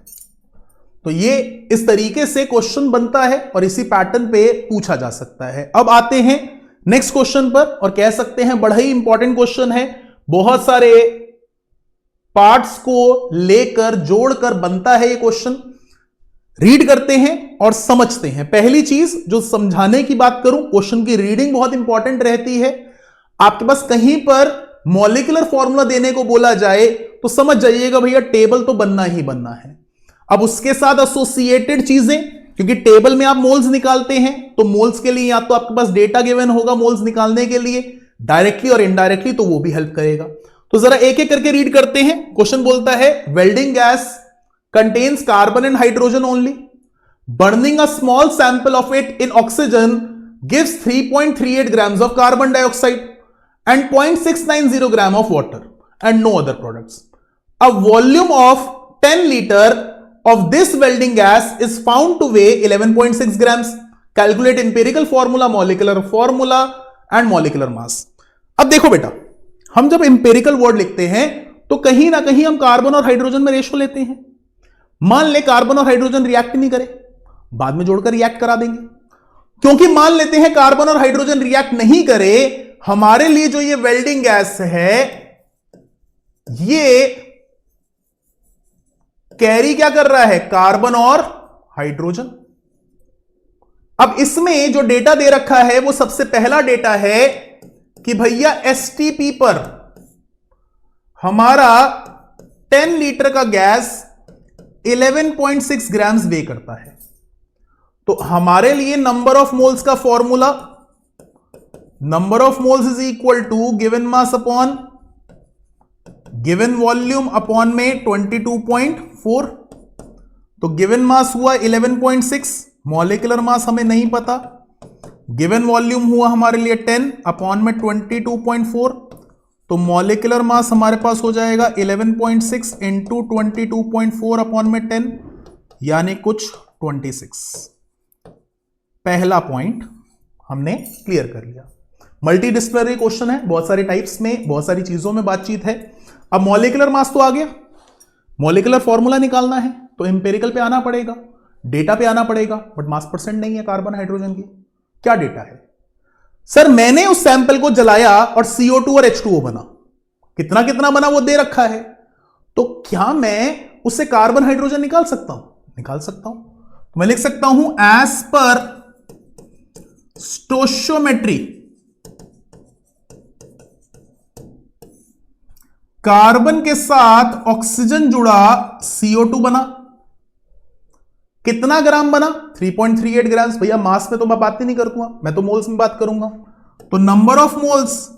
तो ये इस तरीके से क्वेश्चन बनता है और इसी पैटर्न पे पूछा जा सकता है। अब आते हैं नेक्स्ट क्वेश्चन पर, और कह सकते हैं बड़ा ही इंपॉर्टेंट क्वेश्चन है, बहुत सारे पार्ट्स को लेकर जोड़कर बनता है ये क्वेश्चन। रीड करते हैं और समझते हैं। पहली चीज जो समझाने की बात करूं, क्वेश्चन की रीडिंग बहुत इंपॉर्टेंट रहती है। आपके पास कहीं पर मॉलिक्यूलर फॉर्मूला देने को बोला जाए तो समझ जाइएगा भैया टेबल तो बनना ही बनना है। अब उसके साथ एसोसिएटेड चीजें, क्योंकि टेबल में आप मोल्स निकालते हैं तो मोल्स के लिए या तो आपके पास डेटा गिवन होगा मोल्स निकालने के लिए डायरेक्टली और इनडायरेक्टली, तो वो भी हेल्प करेगा। तो जरा एक एक करके रीड करते हैं। क्वेश्चन बोलता है welding gas contains carbon and hydrogen only, burning a small sample of it in oxygen gives 3.38 grams of carbon dioxide and 0.690 gram of water and no other products. A volume of 10 liter of this welding gas is found to weigh 11.6 grams. Calculate empirical formula, molecular formula and molecular mass. अब देखो बेटा, हम जब empirical word लिखते हैं तो कहीं ना कहीं हम कार्बन और हाइड्रोजन में रेशो लेते हैं। मान ले कार्बन और हाइड्रोजन रिएक्ट नहीं करे, बाद में जोड़कर रिएक्ट करा देंगे। क्योंकि मान लेते हैं कार्बन और हाइड्रोजन रिएक्ट नहीं करे, हमारे लिए जो ये वेल्डिंग गैस है ये कैरी क्या कर रहा है, कार्बन और हाइड्रोजन। अब इसमें जो डेटा दे रखा है वो सबसे पहला डेटा है कि भैया एसटीपी पर हमारा 10 लीटर का गैस 11.6 ग्राम्स वे करता है। तो हमारे लिए नंबर ऑफ मोल्स का formula, number of moles is equal to given mass upon given volume upon में 22.4। तो गिवन मास हुआ 11.6, मॉलिक्यूलर मास हमें नहीं पता, गिवन वॉल्यूम हुआ हमारे लिए 10 अपॉन में 22.4। तो मॉलिक्यूलर मास हमारे पास हो जाएगा 11.6 इंटू 22.4 अपॉन में 10, यानी कुछ 26। पहला पॉइंट हमने क्लियर कर लिया। मल्टी डिस्प्लिनरी क्वेश्चन है, बहुत सारे टाइप्स में, बहुत सारी चीजों में बातचीत है। अब मॉलिक्यूलर मास तो आ गया, मॉलिक्यूलर फॉर्मूला निकालना है तो एम्पेरिकल पे आना पड़ेगा, डेटा पे आना पड़ेगा, बट मास परसेंट नहीं है कार्बन हाइड्रोजन की। क्या डेटा है सर? मैंने उस सैंपल को जलाया और CO2 और H2O बना, कितना कितना बना वो दे रखा है, तो क्या मैं उससे कार्बन हाइड्रोजन निकाल सकता हूं? निकाल सकता हूं। तो मैं लिख सकता हूं एज पर स्टोशियोमेट्री कार्बन के साथ ऑक्सीजन जुड़ा CO2 बना, कितना ग्राम बना? 3.38 ग्राम्स। भैया मास में तो मैं बात ही नहीं करूंगा, मैं तो मोल्स में बात करूंगा। तो number of moles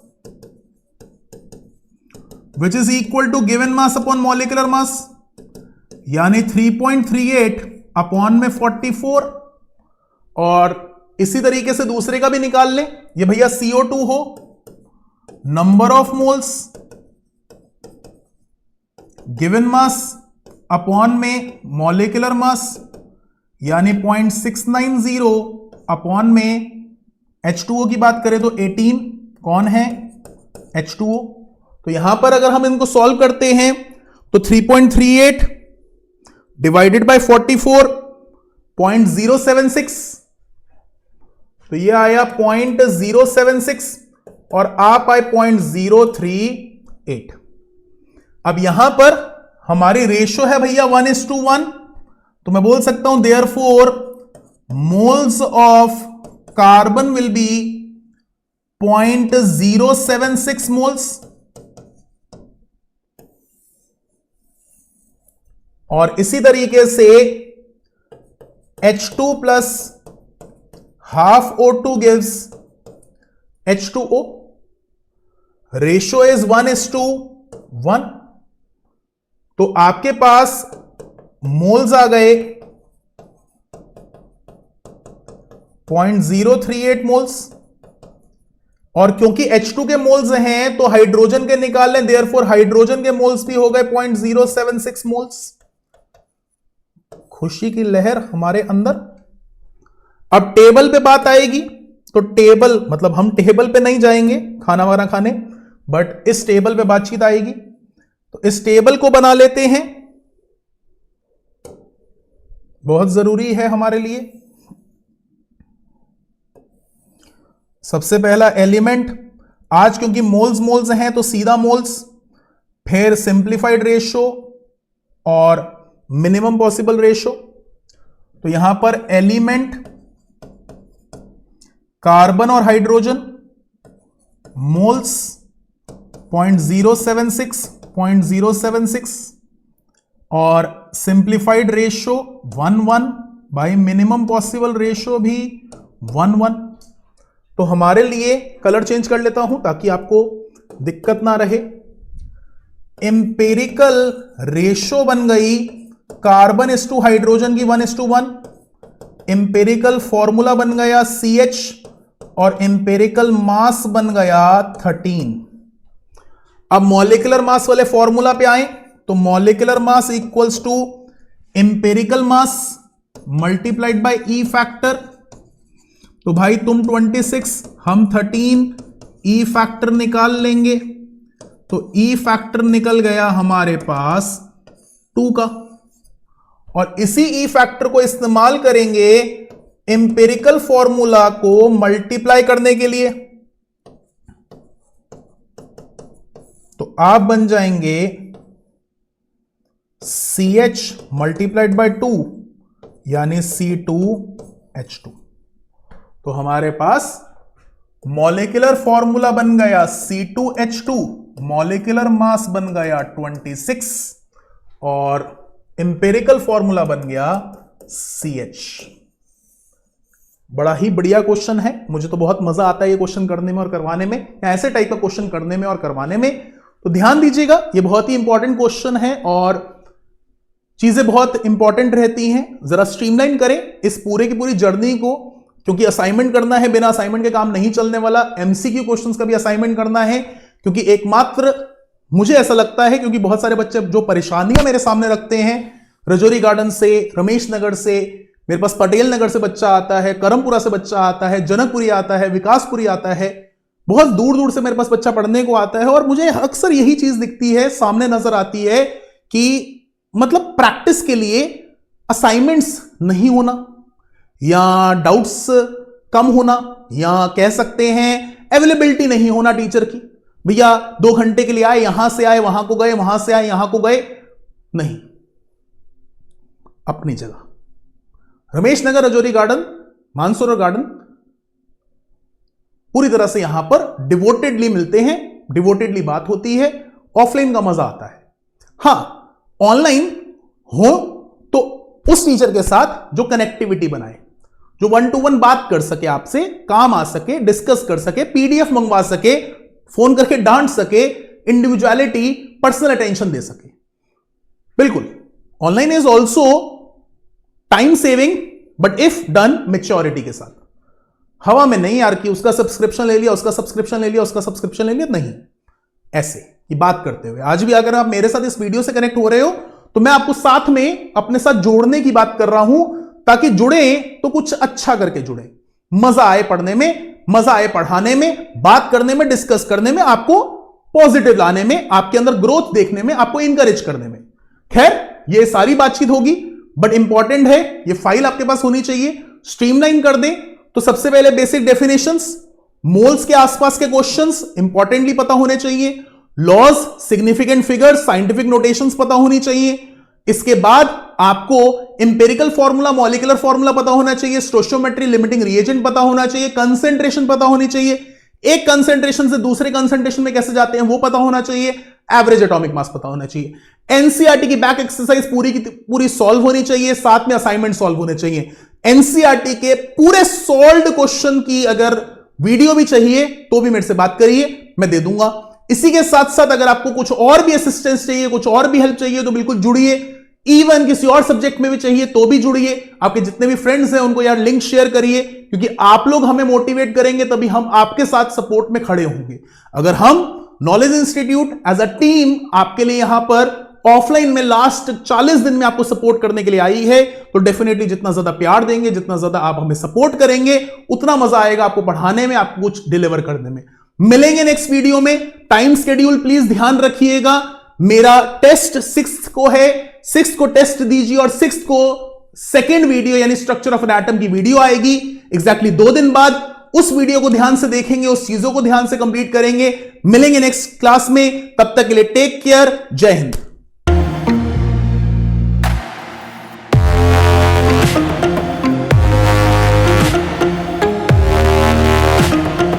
which is equal to given mass upon molecular mass, यानी 3.38 अपॉन में 44। और इसी तरीके से दूसरे का भी निकाल ले, ये भैया CO2 हो, number of moles given mass upon में मॉलिक्यूलर मास, यानी 0.690 अपॉन में H2O की बात करें तो 18 कौन है? H2O। तो यहां पर अगर हम इनको सॉल्व करते हैं तो 3.38 डिवाइडेड बाय 44 0.076, तो ये आया 0.076 और आप आए 0.038। अब यहां पर हमारी रेशियो है भैया 1:1, तो मैं बोल सकता हूं therefore moles of carbon will be 0.076 moles, और इसी तरीके से H2 plus half O2 gives H2O, ratio is 1:1, तो आपके पास मोल्स आ गए 0.038 मोल्स, और क्योंकि H2 के मोल्स हैं तो हाइड्रोजन के निकाल लें, देयरफॉर हाइड्रोजन के मोल्स भी हो गए 0.076 मोल्स। खुशी की लहर हमारे अंदर। अब टेबल पे बात आएगी, तो टेबल मतलब हम टेबल पे नहीं जाएंगे खाना वाना खाने, बट इस टेबल पे बातचीत आएगी, तो इस टेबल को बना लेते हैं, बहुत जरूरी है हमारे लिए। सबसे पहला एलिमेंट, आज क्योंकि मोल्स मोल्स हैं तो सीधा मोल्स, फिर सिंप्लीफाइड रेशियो और मिनिमम पॉसिबल रेशियो। तो यहां पर एलिमेंट कार्बन और हाइड्रोजन, मोल्स 0.076 और simplified ratio 1:1 by minimum possible ratio भी 1:1। तो हमारे लिए कलर चेंज कर लेता हूं ताकि आपको दिक्कत ना रहे। एम्पेरिकल रेशियो बन गई कार्बन इस टू हाइड्रोजन की 1:1, एम्पेरिकल फॉर्मूला बन गया CH, और एम्पेरिकल मास बन गया 13। अब मॉलिक्यूलर मास वाले फॉर्मूला पे आए, तो molecular mass equals to empirical mass multiplied by E factor. तो भाई तुम 26, हम 13, ई फैक्टर निकाल लेंगे, तो ई फैक्टर निकल गया हमारे पास 2 का, और इसी ई फैक्टर को इस्तेमाल करेंगे एम्पेरिकल फॉर्मूला को मल्टीप्लाई करने के लिए, तो आप बन जाएंगे CH मल्टीप्लाइड बाय 2 यानी C2H2। तो हमारे पास मॉलिक्यूलर फॉर्मूला बन गया C2H2, मॉलिक्यूलर मास बन गया 26 और एम्पेरिकल फॉर्मूला बन गया CH। बड़ा ही बढ़िया क्वेश्चन है, मुझे तो बहुत मजा आता है ये क्वेश्चन करने में और करवाने में, या ऐसे टाइप का क्वेश्चन करने में और करवाने में। तो ध्यान दीजिएगा, ये बहुत ही इंपॉर्टेंट क्वेश्चन है और चीजें बहुत इंपॉर्टेंट रहती हैं। जरा स्ट्रीमलाइन करें इस पूरे की पूरी जर्नी को, क्योंकि असाइनमेंट करना है, बिना असाइनमेंट के काम नहीं चलने वाला। MCQ क्वेश्चंस का भी असाइनमेंट करना है, क्योंकि एकमात्र मुझे ऐसा लगता है, क्योंकि बहुत सारे बच्चे जो परेशानियां मेरे सामने रखते हैं, रजौरी गार्डन से, रमेश नगर से, मेरे पास पटेल नगर से बच्चा आता है, करमपुरा से बच्चा आता है, जनकपुरी आता है, विकासपुरी आता है, बहुत दूर दूर से मेरे पास बच्चा पढ़ने को आता है। और मुझे अक्सर यही चीज दिखती है, सामने नजर आती है कि मतलब प्रैक्टिस के लिए असाइनमेंट्स नहीं होना, या डाउट्स कम होना, या कह सकते हैं अवेलेबिलिटी नहीं होना टीचर की। भैया 2 घंटे के लिए आए, यहां से आए वहां को गए, वहां से आए यहां को गए, नहीं, अपनी जगह रमेश नगर, रजौरी गार्डन, मानसरोवर गार्डन पूरी तरह से यहां पर डिवोटेडली मिलते हैं, डिवोटेडली बात होती है, ऑफलाइन का मजा आता है। हां, ऑनलाइन हो तो उस टीचर के साथ जो कनेक्टिविटी बनाए, जो 1-to-1 बात कर सके, आपसे काम आ सके, डिस्कस कर सके, PDF मंगवा सके, फोन करके डांट सके, इंडिविजुअलिटी, पर्सनल अटेंशन दे सके। बिल्कुल, online is also time saving, but if done maturity के साथ। हवा में नहीं यार कि उसका सब्सक्रिप्शन ले लिया, उसका सब्सक्रिप्शन ले लिया, उसका सब्सक्रिप्शन ले लिया, नहीं, ऐसे ये बात करते हुए। आज भी अगर आप मेरे साथ इस वीडियो से कनेक्ट हो रहे हो तो मैं आपको साथ में अपने साथ जोड़ने की बात कर रहा हूं, ताकि जुड़े तो कुछ अच्छा करके जुड़े, मजा आए पढ़ने में, मजा आए पढ़ाने में, बात करने में, डिस्कस करने में, आपको पॉजिटिव लाने में, आपके अंदर ग्रोथ देखने में, आपको इंकरेज करने में। खैर, ये सारी बातचीत होगी, बट इंपॉर्टेंट है ये फाइल आपके पास होनी चाहिए। स्ट्रीमलाइन कर दें तो सबसे पहले बेसिक डेफिनेशंस, मोल्स के आसपास के क्वेश्चंस इंपॉर्टेंटली पता होने चाहिए, laws, significant figures, scientific notations पता होनी चाहिए। इसके बाद आपको इंपेरिकल फॉर्मूला, मॉलिक्यूलर फॉर्मूला पता होना चाहिए, स्टोइचियोमेट्री, लिमिटिंग रिएजेंट पता होना चाहिए, कंसेंट्रेशन पता होनी चाहिए, एक कंसेंट्रेशन से दूसरे कंसेंट्रेशन में कैसे जाते हैं वो पता होना चाहिए, एवरेज एटॉमिक मास पता होना चाहिए। एनसीईआरटी की बैक एक्सरसाइज पूरी की पूरी सॉल्व होनी चाहिए, साथ में असाइनमेंट सॉल्व होने चाहिए। एनसीईआरटी के पूरे सॉल्व्ड क्वेश्चन की अगर वीडियो भी चाहिए तो भी मेरे से बात करिए, मैं दे दूंगा। इसी के साथ साथ अगर आपको कुछ और भी असिस्टेंस चाहिए, कुछ और भी हेल्प चाहिए तो बिल्कुल जुड़िए। इवन किसी और सब्जेक्ट में भी चाहिए तो भी जुड़िए। आपके जितने भी फ्रेंड्स हैं उनको यार लिंक शेयर करिए, क्योंकि आप लोग हमें मोटिवेट करेंगे तभी हम आपके साथ सपोर्ट में खड़े होंगे। अगर हम Knowledge Institute as a team आपके लिए यहां पर ऑफलाइन में लास्ट 40 दिन में आपको सपोर्ट करने के लिए आई है, तो डेफिनेटली जितना ज्यादा प्यार देंगे, जितना ज्यादा आप हमें सपोर्ट करेंगे, उतना मजा आएगा आपको पढ़ाने में, आपको कुछ डिलीवर करने में। मिलेंगे नेक्स्ट वीडियो में। टाइम शेड्यूल प्लीज ध्यान रखिएगा। मेरा टेस्ट 6 को है, 6 को टेस्ट दीजिए और 6 को सेकेंड वीडियो यानी स्ट्रक्चर ऑफ एन एटम की वीडियो आएगी एग्जैक्टली 2 दिन बाद। उस वीडियो को ध्यान से देखेंगे, उस चीजों को ध्यान से कंप्लीट करेंगे। मिलेंगे नेक्स्ट क्लास में, तब तक के लिए टेक केयर, जय हिंद।